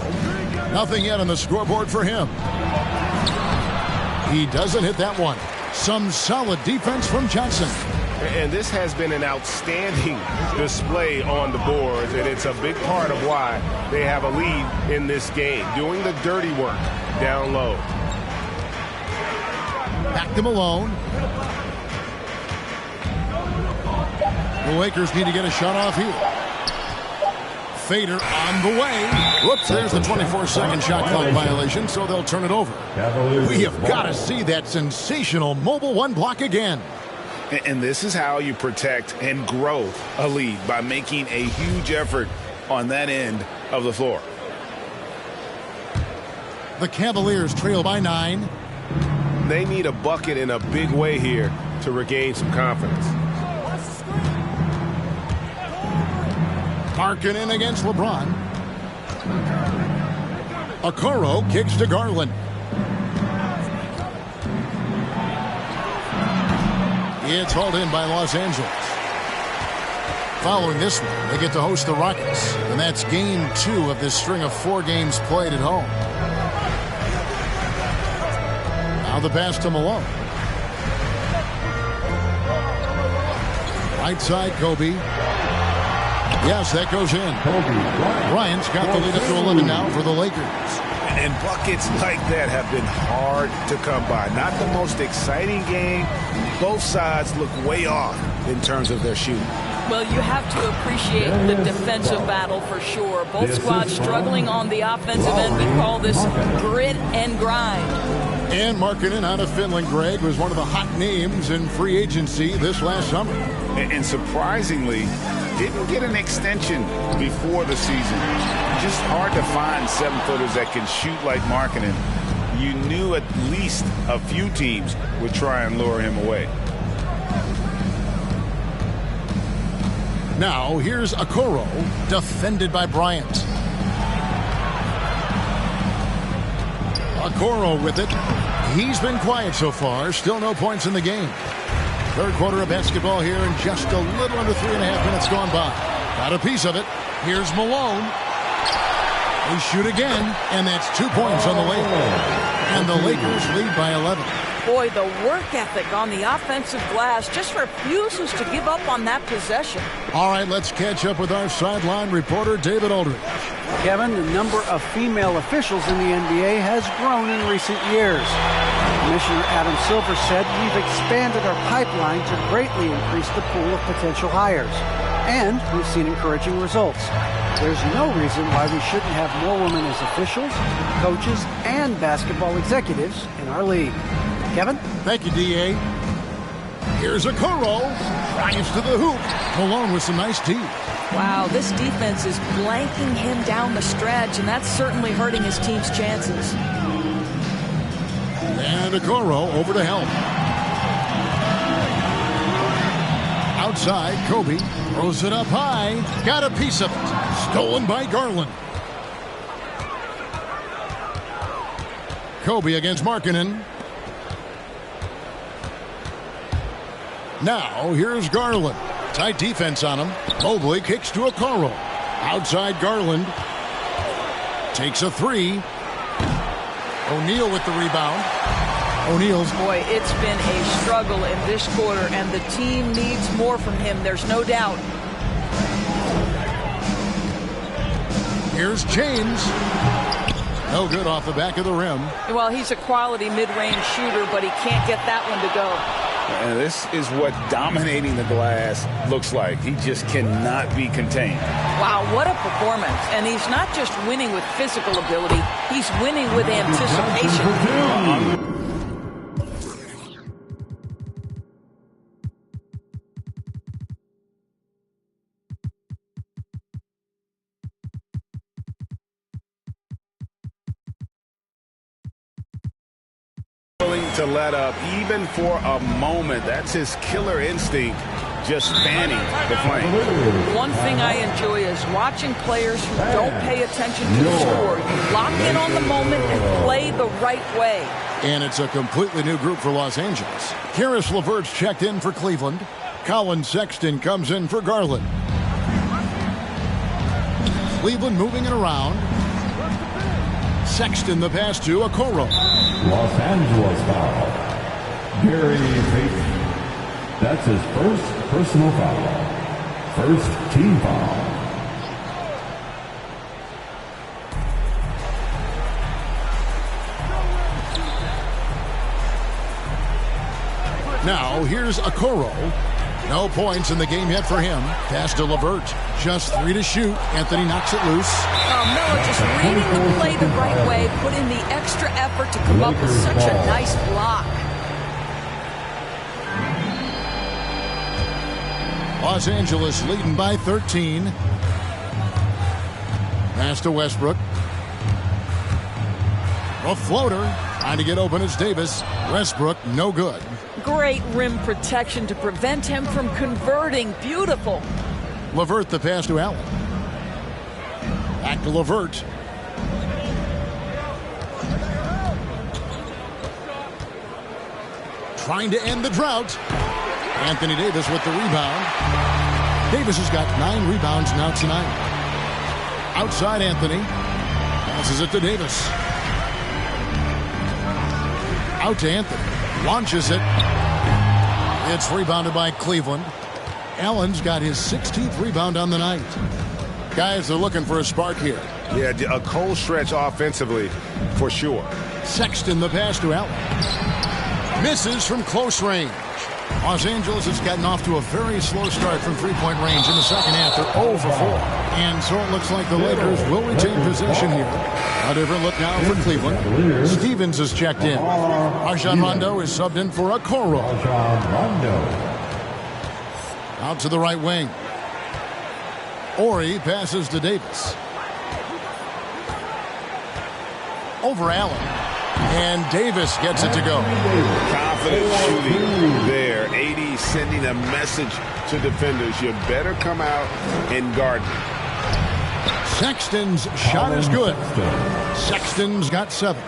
Nothing yet on the scoreboard for him. He doesn't hit that one. Some solid defense from Johnson. And this has been an outstanding display on the boards, and it's a big part of why they have a lead in this game, doing the dirty work down low. Back to Malone. The Lakers need to get a shot off here. Fader on the way. Whoops, there's the 24-second shot clock violation, so they'll turn it over. We have got to see that sensational mobile one block again. And this is how you protect and grow a lead, by making a huge effort on that end of the floor. The Cavaliers trail by 9. They need a bucket in a big way here to regain some confidence. Markkanen against LeBron. Okoro kicks to Garland. It's hauled in by Los Angeles. Following this one, they get to host the Rockets. And that's game 2 of this string of 4 games played at home. Now the pass to Malone. Right side, Kobe. Yes, that goes in. Bryant's got the lead up to 11 now for the Lakers. And buckets like that have been hard to come by. Not the most exciting game. Both sides look way off in terms of their shooting. Well, you have to appreciate the defensive battle for sure. Both squads struggling on the offensive end. We call this grit and grind. And Markkanen out of Finland, Greg, was one of the hot names in free agency this last summer. And surprisingly, didn't get an extension before the season. Just hard to find 7-footers that can shoot like Markkanen. You knew at least a few teams would try and lure him away. Now, here's Okoro, defended by Bryant. Okoro with it. He's been quiet so far. Still no points in the game. Third quarter of basketball here, and just a little under 3.5 minutes gone by. Got a piece of it. Here's Malone. They shoot again, and that's 2 points on the way. And the Lakers lead by 11. Boy, the work ethic on the offensive glass just refuses to give up on that possession. All right, let's catch up with our sideline reporter, David Aldridge. Kevin, the number of female officials in the NBA has grown in recent years. Commissioner Adam Silver said, "We've expanded our pipeline to greatly increase the pool of potential hires. And we've seen encouraging results. There's no reason why we shouldn't have more women as officials, coaches, and basketball executives in our league." Kevin? Thank you, D.A. Here's Okoro. Drives to the hoop. Malone with some nice D. Wow, this defense is blanking him down the stretch, and that's certainly hurting his team's chances. And Okoro over to help. Outside, Kobe throws it up high. Got a piece of it. Stolen by Garland. Kobe against Markkanen. Now, here's Garland. Tight defense on him. Mobley kicks to Okoro. Outside Garland. Takes a 3. O'Neal with the rebound. O'Neal's. Boy, it's been a struggle in this quarter, and the team needs more from him. There's no doubt. Here's James. No good off the back of the rim. Well, he's a quality mid-range shooter, but he can't get that one to go. And this is what dominating the glass looks like. He just cannot be contained. Wow, what a performance. And he's not just winning with physical ability, he's winning with anticipation. to let up even for a moment. That's his killer instinct, just fanning the flame. One thing I enjoy is watching players who don't pay attention to the score. You lock in on the moment and play the right way. And it's a completely new group for Los Angeles. Karis LeVert's checked in for Cleveland. Colin Sexton comes in for Garland. Cleveland moving it around. Sexton the pass to Okoro. Los Angeles foul. Gary Payton. That's his first personal foul. First team foul. Now here's Okoro. No points in the game yet for him. Pass to LeVert. Just 3 to shoot. Anthony knocks it loose. Miller just reading the play the right way, put in the extra effort to come up with such a nice block. Los Angeles leading by 13. Pass to Westbrook. A floater. Trying to get open is Davis. Westbrook, no good. Great rim protection to prevent him from converting. Beautiful. LeVert the pass to Allen. Back to LeVert. Trying to end the drought. Anthony Davis with the rebound. Davis has got 9 rebounds now tonight. Outside Anthony. Passes it to Davis. Out to Anthony. Launches it. It's rebounded by Cleveland. Allen's got his 16th rebound on the night. Guys are looking for a spark here. Yeah, a cold stretch offensively, for sure. Sexton the pass to Allen. Misses from close range. Los Angeles has gotten off to a very slow start from three-point range in the second half. They're 0 for 4. And so it looks like the Lakers will retain possession here. A different look now for Cleveland. Stevens is checked in. Rajon Rondo is subbed in for Okoro. Out to the right wing. Ori passes to Davis. Over Allen. And Davis gets it to go. Confident shooting there. AD sending a message to defenders. You better come out and guard me. Sexton's shot is good. Sexton's got 7.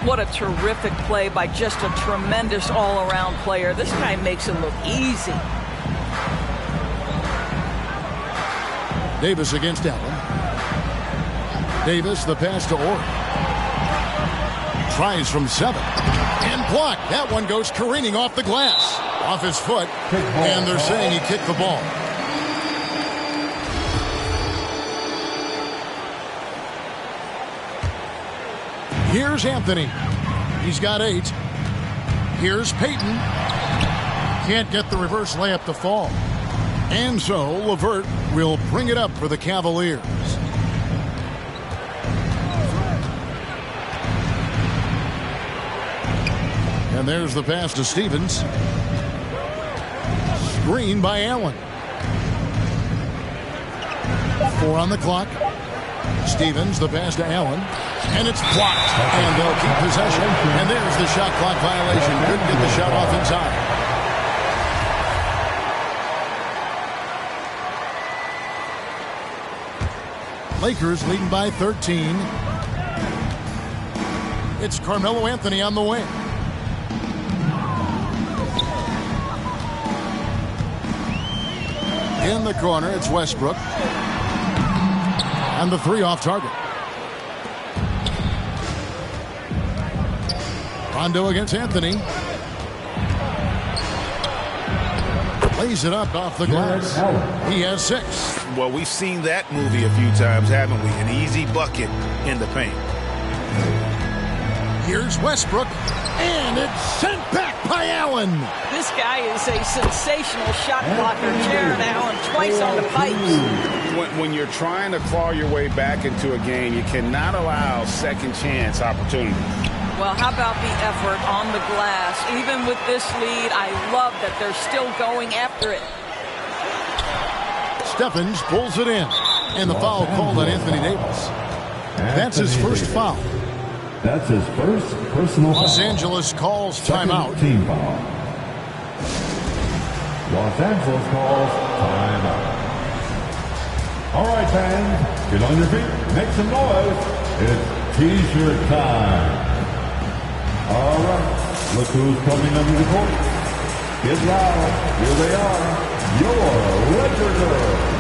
What a terrific play by just a tremendous all-around player. This guy makes it look easy. Davis against Allen. Davis the pass to Ori. Tries from 7. And blocked. That one goes careening off the glass. Off his foot. And they're saying he kicked the ball. Here's Anthony. He's got 8. Here's Payton. Can't get the reverse layup to fall. And so LeVert will bring it up for the Cavaliers. And there's the pass to Stevens. Screen by Allen. 4 on the clock. Stevens, the pass to Allen. And it's blocked. And they'll keep possession. And there's the shot clock violation. Couldn't get the shot off inside. Lakers leading by 13. It's Carmelo Anthony on the wing. In the corner, it's Westbrook. And the 3 off target. Rondo against Anthony. Lays it up off the glass. He has 6. Well, we've seen that movie a few times, haven't we? An easy bucket in the paint. Here's Westbrook. And it's sent back by Allen. This guy is a sensational shot blocker. Jared Allen twice on the pipes. When you're trying to claw your way back into a game, you cannot allow second chance opportunities. Well, how about the effort on the glass? Even with this lead, I love that they're still going after it. Stephens pulls it in. And the foul called on Anthony Davis. That's his first foul. That's his first personal foul. Los Angeles calls timeout. Team foul. Los Angeles calls timeout. All right, fans, get on your feet, make some noise. It's T-shirt time. All right, look who's coming under the court. Get loud. Here they are, your Lakers.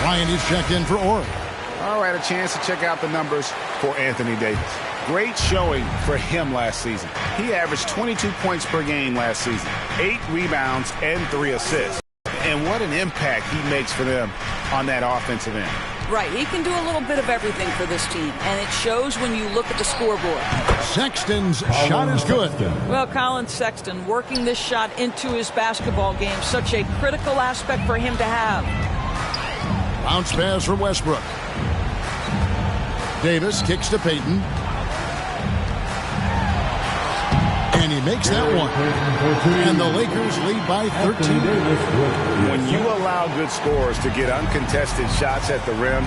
Ryan is checked in for Oregon. All right, a chance to check out the numbers for Anthony Davis. Great showing for him last season. He averaged 22 points per game last season, 8 rebounds and 3 assists. And what an impact he makes for them on that offensive end. Right, he can do a little bit of everything for this team, and it shows when you look at the scoreboard. Sexton's shot is good. Well, Colin Sexton working this shot into his basketball game, such a critical aspect for him to have. Bounce pass for Westbrook. Davis kicks to Payton. And he makes that one. And the Lakers lead by 13. When you allow good scorers to get uncontested shots at the rim,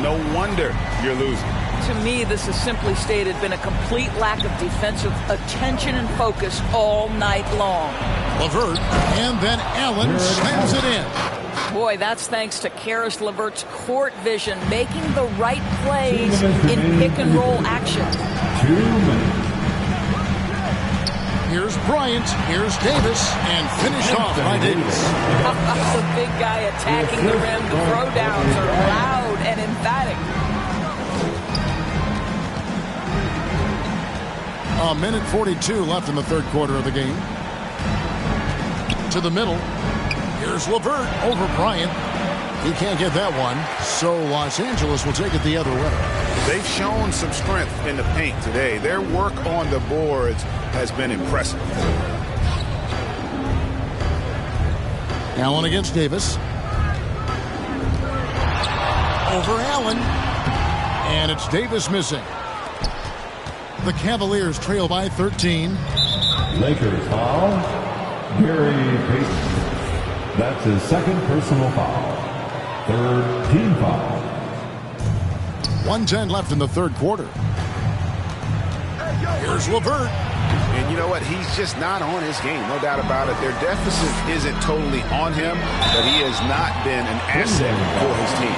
no wonder you're losing. To me, this has simply stated been a complete lack of defensive attention and focus all night long. LeVert, and then Allen slams it in. Boy, that's thanks to Karis LeVert's court vision, making the right plays in pick-and-roll action. 2 minutes. Here's Bryant, here's Davis, and finished off by Davis. The big guy attacking the rim. The throwdowns are loud and emphatic. A minute 42 left in the third quarter of the game. To the middle. Here's LeVert over Bryant. He can't get that one, so Los Angeles will take it the other way. They've shown some strength in the paint today. Their work on the boards has been impressive. Allen against Davis. Over Allen. And it's Davis missing. The Cavaliers trail by 13. Lakers foul. Gary Payton. That's his second personal foul. Third team foul. 1:10 left in the third quarter. Here's LeVert. And you know what? He's just not on his game, no doubt about it. Their deficit isn't totally on him, but he has not been an asset for his team.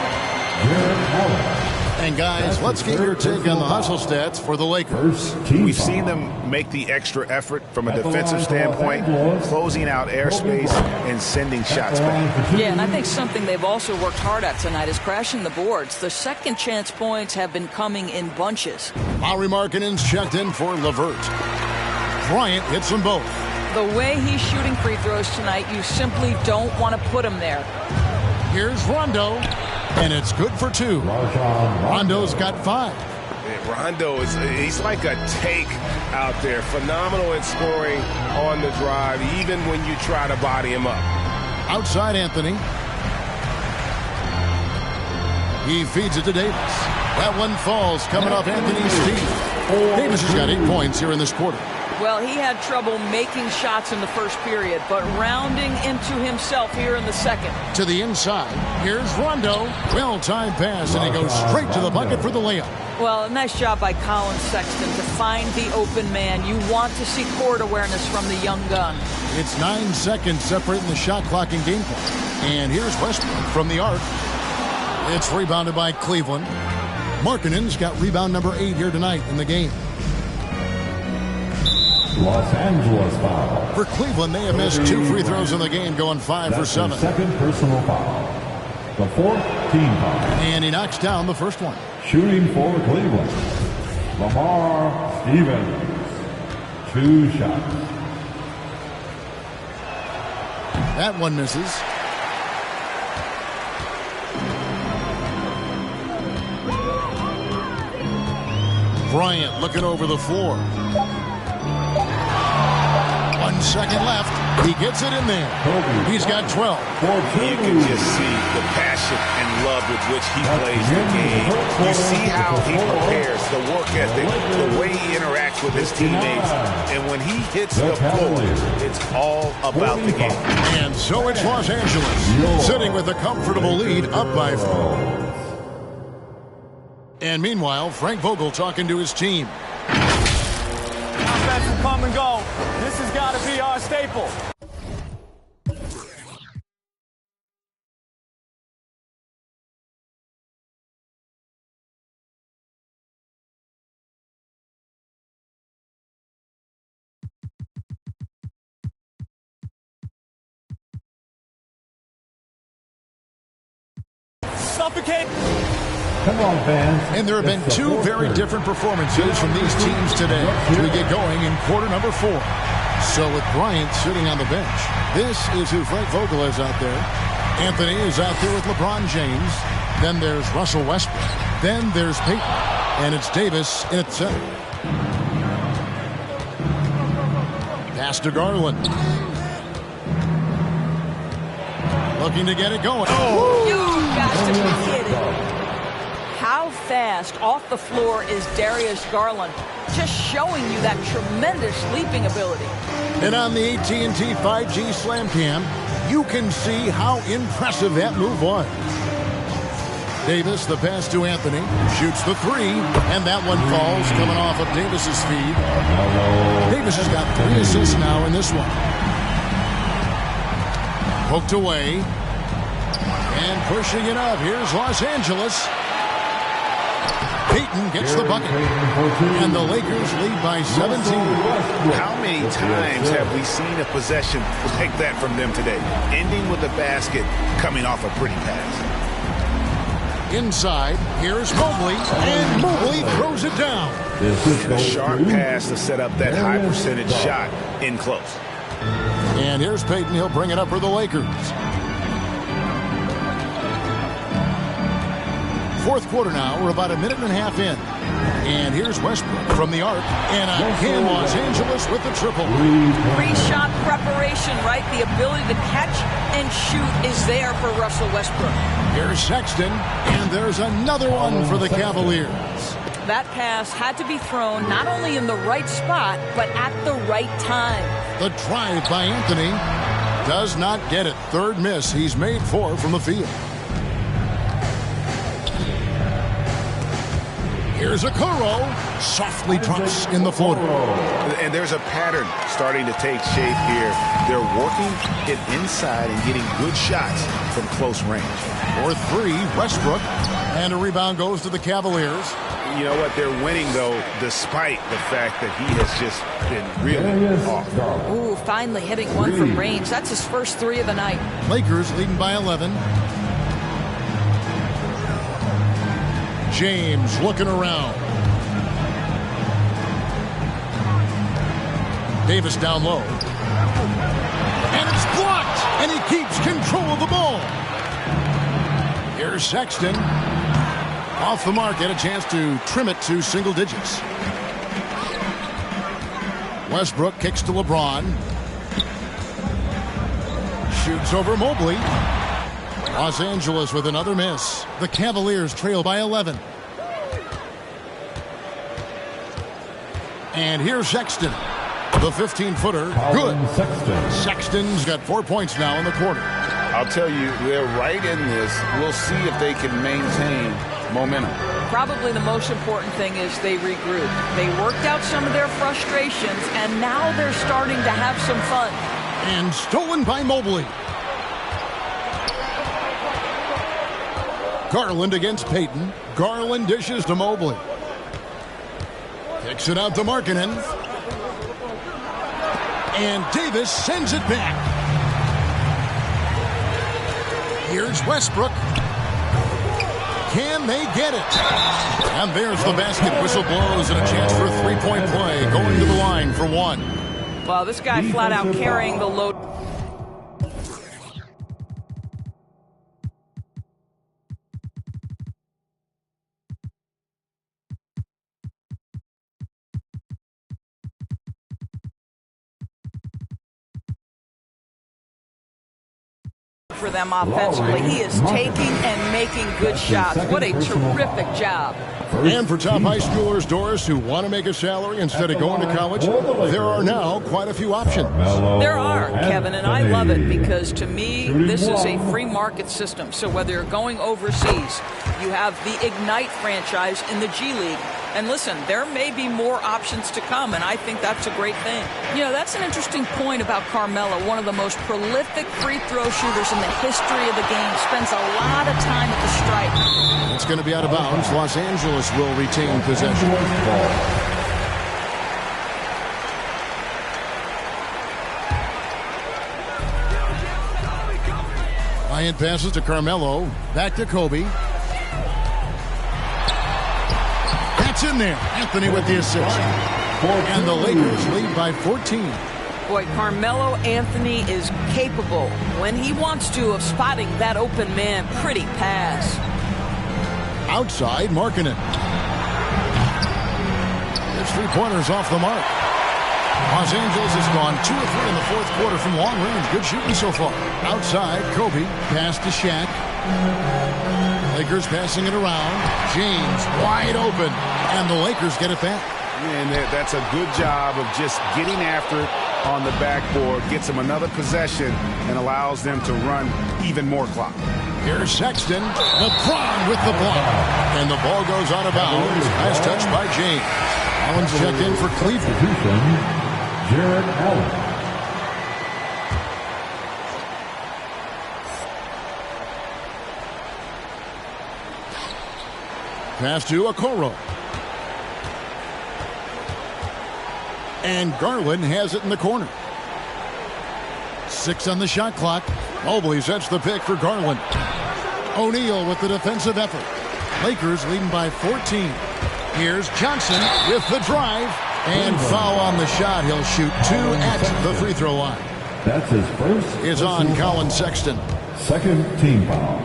And guys, let's get your take on the hustle stats for the Lakers. We've seen them make the extra effort from a defensive standpoint, closing out airspace and sending shots back. Yeah, and I think something they've also worked hard at tonight is crashing the boards. The second chance points have been coming in bunches. Lauri Markkanen's checked in for LeVert. Bryant hits them both. The way he's shooting free throws tonight, you simply don't want to put him there. Here's Rondo. And it's good for 2. Rondo's got 5. Rondo he's like a tank out there. Phenomenal in scoring on the drive, even when you try to body him up. Outside Anthony. He feeds it to Davis. That one falls coming off Anthony's feet. Davis has got 8 points here in this quarter. Well, he had trouble making shots in the first period, but rounding into himself here in the second. To the inside. Here's Rondo. Well-timed pass, and he goes straight to the bucket for the layup. Well, a nice job by Colin Sexton to find the open man. You want to see court awareness from the young gun. It's 9 seconds separating the shot clock and game clock. And here's Westbrook from the arc. It's rebounded by Cleveland. Markkanen's got rebound number 8 here tonight in the game. Los Angeles foul. For Cleveland, they have missed 2 free throws in the game, going 5 for 7. Second personal foul. The fourth team foul. And he knocks down the first one. Shooting for Cleveland. Lamar Stevens. 2 shots. That one misses. Bryant looking over the floor. 1 second left. He gets it in there. He's got 12. You can just see the passion and love with which he plays the game. You see how he prepares, the work ethic, the way he interacts with his teammates. And when he hits the floor, it's all about the game. And so it's Los Angeles, sitting with a comfortable lead, up by 4. And meanwhile, Frank Vogel talking to his team. Offense will come and go. This has got to be our staple. Suffocate. Come on, fans. And there have been two very different performances from these teams today as we get going in quarter number 4. So with Bryant sitting on the bench, this is who Frank Vogel is out there. Anthony is out there with LeBron James. Then there's Russell Westbrook. Then there's Peyton. And it's Davis in at center. Pass to Garland. Looking to get it going. Oh! You got to be kidding. How fast off the floor is Darius Garland? Just showing you that tremendous leaping ability. And on the AT&T 5G Slam Cam, you can see how impressive that move was. Davis, the pass to Anthony, shoots the 3, and that one falls coming off of Davis's feed. Davis has got 3 assists now in this one. Poked away. And pushing it up. Here's Los Angeles. Peyton gets the bucket. And the Lakers lead by 17. How many times have we seen a possession like that from them today? Ending with a basket, coming off a pretty pass. Inside, here's Mobley. And Mobley throws it down. A sharp pass to set up that high percentage shot in close. And here's Peyton. He'll bring it up for the Lakers. Fourth quarter now. We're about a minute and a half in. And here's Westbrook from the arc. And again, Los Angeles with the triple. 3-shot preparation, right? The ability to catch and shoot is there for Russell Westbrook. Here's Sexton. And there's another one for the Cavaliers. That pass had to be thrown not only in the right spot, but at the right time. The drive by Anthony does not get it. Third miss. He's made 4 from the field. Here's Okoro. Softly drops in the floater. And there's a pattern starting to take shape here. They're working it inside and getting good shots from close range. For 3, Westbrook. And a rebound goes to the Cavaliers. You know what? They're winning, though, despite the fact that he has just been really off. Ooh, finally hitting one from range. That's his first 3 of the night. Lakers leading by 11. James looking around. Davis down low. And it's blocked! And he keeps control of the ball. Here's Sexton. Off the mark, had a chance to trim it to single digits. Westbrook kicks to LeBron. Shoots over Mobley. Los Angeles with another miss. The Cavaliers trail by 11. And here's Sexton. The 15-footer. Good. Sexton's got 4 points now in the quarter. I'll tell you, they're right in this. We'll see if they can maintain momentum. Probably the most important thing is they regroup. They worked out some of their frustrations, and now they're starting to have some fun. And stolen by Mobley. Garland against Peyton. Garland dishes to Mobley. Kicks it out to Markkanen. And Davis sends it back. Here's Westbrook. Can they get it? And there's the basket. Whistle blows and a chance for a 3-point play. Going to the line for 1. Well, this guy flat out carrying the load. for them offensively. He is taking and making good shots. What a terrific job. And for top high schoolers, Doris, who want to make a salary instead of going to college, there are now quite a few options. There are, Kevin, and I love it because to me, this is a free market system. So whether you're going overseas, you have the Ignite franchise in the G League. And listen, there may be more options to come, and I think that's a great thing. You know, that's an interesting point about Carmelo, one of the most prolific free throw shooters in the history of the game. Spends a lot of time at the stripe. It's going to be out of bounds. Los Angeles will retain possession. Bryant passes to Carmelo. Back to Kobe. That's in there. Anthony with the assist. And the Lakers lead by 14. Boy, Carmelo Anthony is capable, when he wants to, of spotting that open man. Pretty pass. Outside, Markkanen. There's 3 pointers off the mark. Los Angeles has gone 2 of 3 in the fourth quarter from long range. Good shooting so far. Outside, Kobe. Pass to Shaq. Lakers passing it around. James wide open. And the Lakers get it back. And that's a good job of just getting after it on the backboard. Gets them another possession and allows them to run even more clock. Here's Sexton. LeBron with the block. And the ball goes out of bounds. Nice touch by James. Allen's checked in for Cleveland. Jared Allen. Pass to Okoro. And Garland has it in the corner. 6 on the shot clock. Mobley sets the pick for Garland. O'Neal with the defensive effort. Lakers leading by 14. Here's Johnson with the drive. And foul on the shot. He'll shoot 2 at the free throw line. That's his first. It's on Colin Sexton. Second team foul.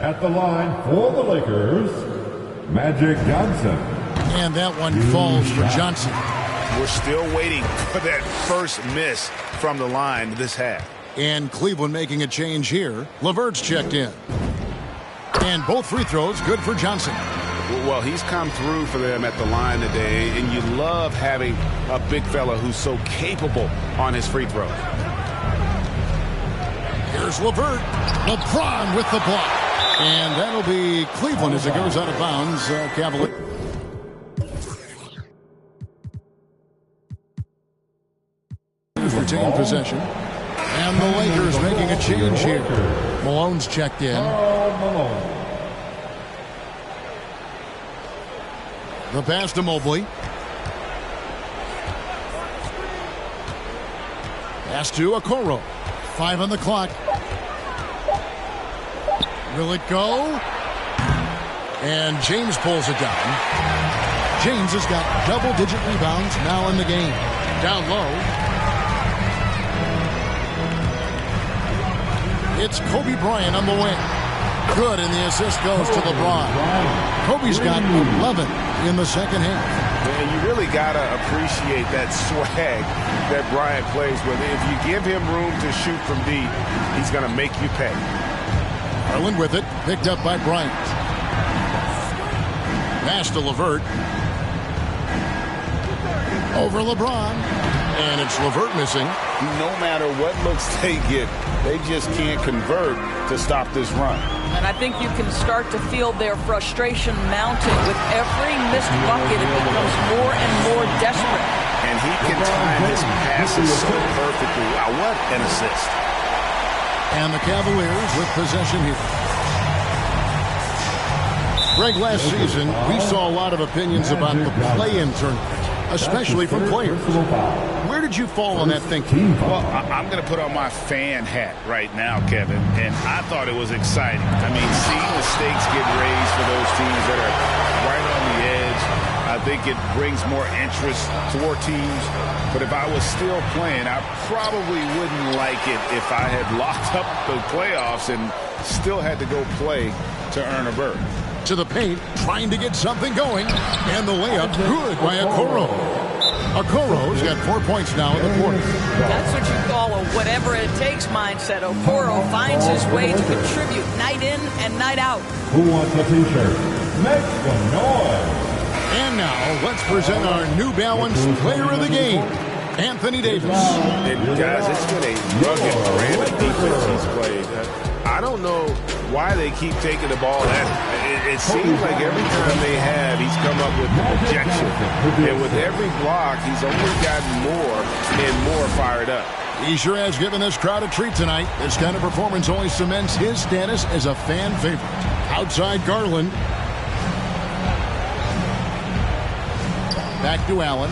At the line for the Lakers, Magic Johnson. And that one falls for Johnson. We're still waiting for that first miss from the line this half. And Cleveland making a change here. LeVert's checked in. And both free throws good for Johnson. Well, he's come through for them at the line today, and you love having a big fella who's so capable on his free throws. Here's LeVert. LeBron with the block. And that'll be Cleveland as it goes out of bounds. Cavaliers. Retain possession. And the Lakers making a change here. Malone's checked in. The pass to Mobley. Pass to Okoro. 5 on the clock. Will it go? And James pulls it down. James has got double-digit rebounds now in the game. Down low. It's Kobe Bryant on the wing. Good, and the assist goes to LeBron. Kobe's got 11 in the second half. And you really got to appreciate that swag that Bryant plays with. If you give him room to shoot from deep, he's going to make you pay. Garland with it, picked up by Bryant. Pass to LeVert. Over LeBron. And it's LeVert missing. No matter what looks they get, they just can't convert to stop this run. And I think you can start to feel their frustration mounting. With every missed bucket, it becomes more and more desperate. And he can time his passes so perfectly. Wow, what an assist. And the Cavaliers with possession here. Greg, last season, we saw a lot of opinions about the play-in tournament, especially from players. Where did you fall on that thinking? Well, I'm going to put on my fan hat right now, Kevin, and I thought it was exciting. I mean, seeing the stakes get raised for those teams that are right on the edge, I think it brings more interest toward teams. But if I was still playing, I probably wouldn't like it if I had locked up the playoffs and still had to go play to earn a berth. To the paint, trying to get something going, and the layup good by Okoro. Okoro's got 4 points now in the quarter. That's what you call a whatever-it-takes mindset. Okoro finds his way to contribute night in and night out. Who wants a T-shirt? Make some noise. And now, let's present our New Balance Player of the Game, Anthony Davis. And guys, it's been a rugged brand of defense he's played. I don't know why they keep taking the ball at him. It seems like every time they have, he's come up with projection. And with every block, he's only gotten more and more fired up. He sure has given this crowd a treat tonight. This kind of performance only cements his status as a fan favorite. Outside Garland. Back to Allen.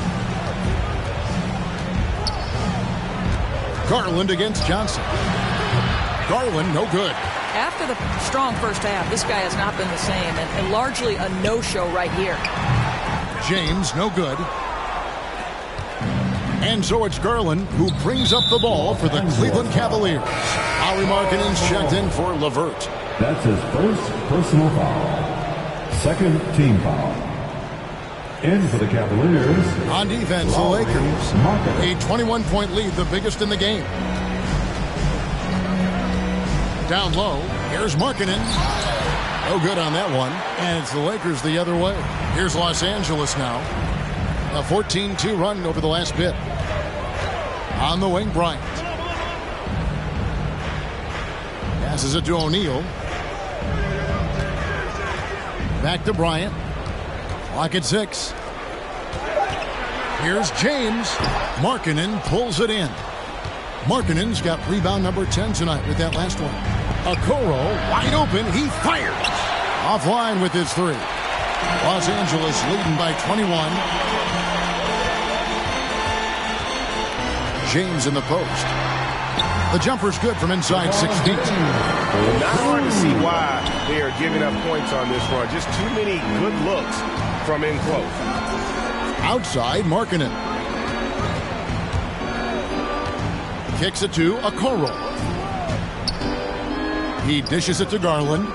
Garland against Johnson. Garland, no good. After the strong first half, this guy has not been the same, and largely a no-show right here. James, no good. And so it's Garland who brings up the ball for the Cleveland Cavaliers. Howie Markkinen's checked in for LeVert. That's his first personal foul. Second team foul. In for the Cavaliers. On defense, the Lakers. A 21-point lead, the biggest in the game. Down low, here's Markkanen. No good on that one. And it's the Lakers the other way. Here's Los Angeles now. A 14-2 run over the last bit. On the wing, Bryant. Passes it to O'Neal. Back to Bryant. Clock at 6. Here's James. Markkanen pulls it in. Markkanen's got rebound number 10 tonight with that last one. Okoro, wide open, he fires. Offline with his 3. Los Angeles leading by 21. James in the post. The jumper's good from inside 6 feet. Not hard to see why they are giving up points on this run. Just too many good looks from in close. Outside, Markkanen. Kicks it to Okoro. He dishes it to Garland.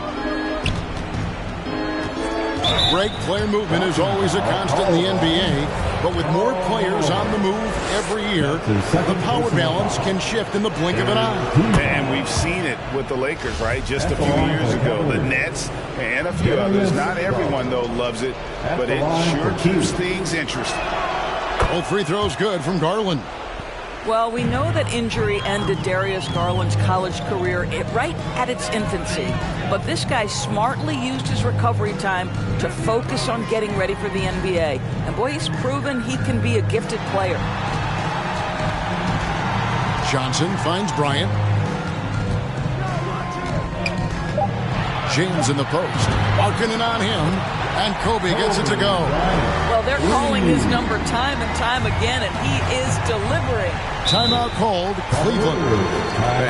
Break player movement is always a constant in the NBA, but with more players on the move every year, the power balance can shift in the blink of an eye. And we've seen it with the Lakers, right? Just a few years ago. The Nets and a few others. Not everyone, though, loves it, but it sure keeps things interesting. Both free throws good from Garland. Well, we know that injury ended Darius Garland's college career right at its infancy. But this guy smartly used his recovery time to focus on getting ready for the NBA. And boy, he's proven he can be a gifted player. Johnson finds Bryant. James in the post. Markkanen on him. And Kobe gets it to go. Well, they're calling his number time and time again, and he is delivering. Timeout called, Cleveland.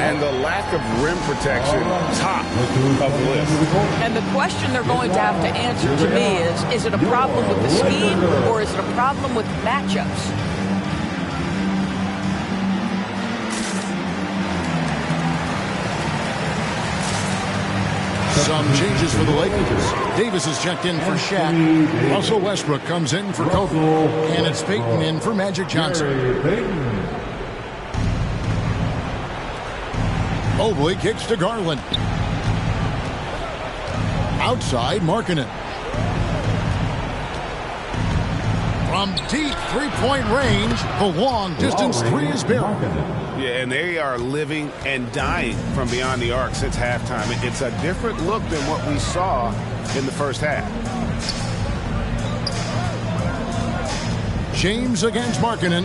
And the lack of rim protection, top of the list. And the question they're going to have to answer to me is it a problem with the scheme or is it a problem with matchups? Some changes for the Lakers. Davis is checked in for Shaq. Russell Westbrook comes in for Kobe. And it's Peyton in for Magic Johnson. Mobley kicks to Garland. Outside, Markkanen. From deep three-point range, the long-distance 3 is buried. Yeah, and they are living and dying from beyond the arc since halftime. It's a different look than what we saw in the first half. James against Markkanen.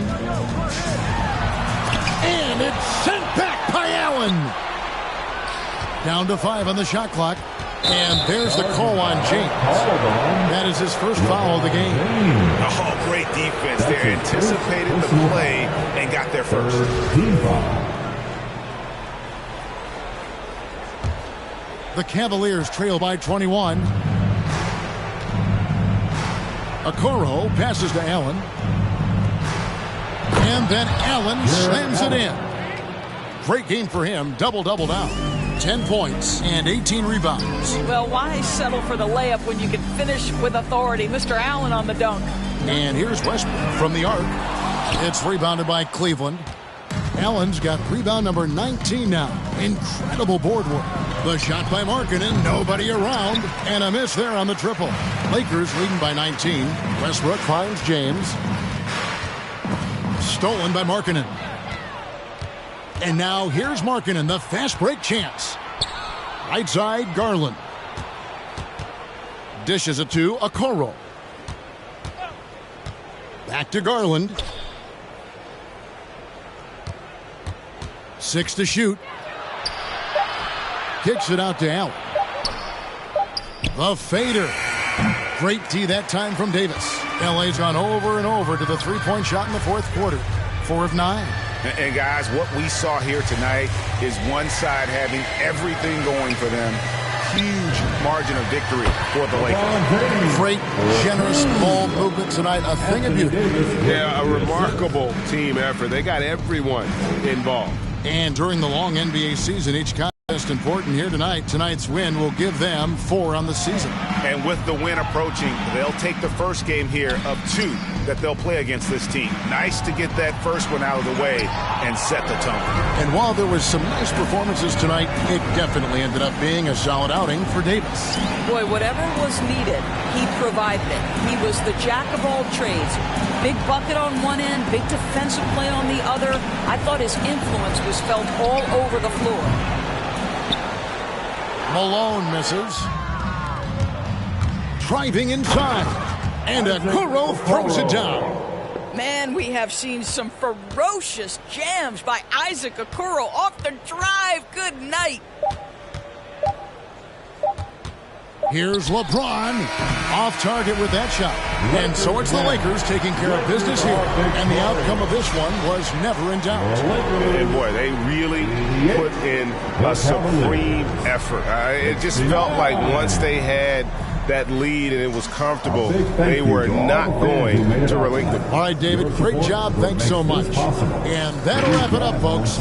And it's sent back by Allen. Down to 5 on the shot clock. And there's the call on James. That is his first foul of the game. Oh, great defense there. Anticipated the play and got there first. The Cavaliers trail by 21. Okoro passes to Allen. And then Allen slams it in. Great game for him. Double-double down. 10 points and 18 rebounds. Well, why settle for the layup when you can finish with authority? Mr. Allen on the dunk. And here's Westbrook from the arc. It's rebounded by Cleveland. Allen's got rebound number 19 now. Incredible board work. The shot by Markkanen, nobody around, and a miss there on the triple. Lakers leading by 19. Westbrook finds James. Stolen by Markkanen. And now here's Markkanen, the fast break chance. Right side, Garland. Dishes it to Okoro. Back to Garland. 6 to shoot. Kicks it out to Allen. The fader. Great tee that time from Davis. LA's gone over and over to the three-point shot in the fourth quarter. 4 of 9. And guys, what we saw here tonight is one side having everything going for them. Huge margin of victory for the Lakers. Great, generous ball movement tonight. A thing of beauty. Yeah, a remarkable team effort. They got everyone involved. And during the long NBA season, each contest important here tonight. Tonight's win will give them 4 on the season. And with the win approaching, they'll take the first game here of 2 that they'll play against this team. Nice to get that first one out of the way and set the tone. And while there was some nice performances tonight, it definitely ended up being a solid outing for Davis. Boy, whatever was needed, he provided it. He was the jack of all trades. Big bucket on one end, big defensive play on the other. I thought his influence was felt all over the floor. Malone misses. Driving inside. And Okoro throws it down. Man, we have seen some ferocious jams by Isaac Okoro off the drive. Good night. Here's LeBron off target with that shot. And so it's the Lakers taking care of business here. And the outcome of this one was never in doubt. And boy, they really put in a supreme effort. It just felt like once they had that lead and it was comfortable, they were not going to relinquish. All right, David, great job. Thanks so much. And that'll wrap it up, folks.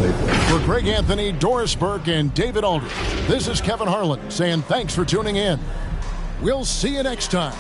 For Greg Anthony, Doris Burke, and David Aldridge, this is Kevin Harlan saying thanks for tuning in. We'll see you next time.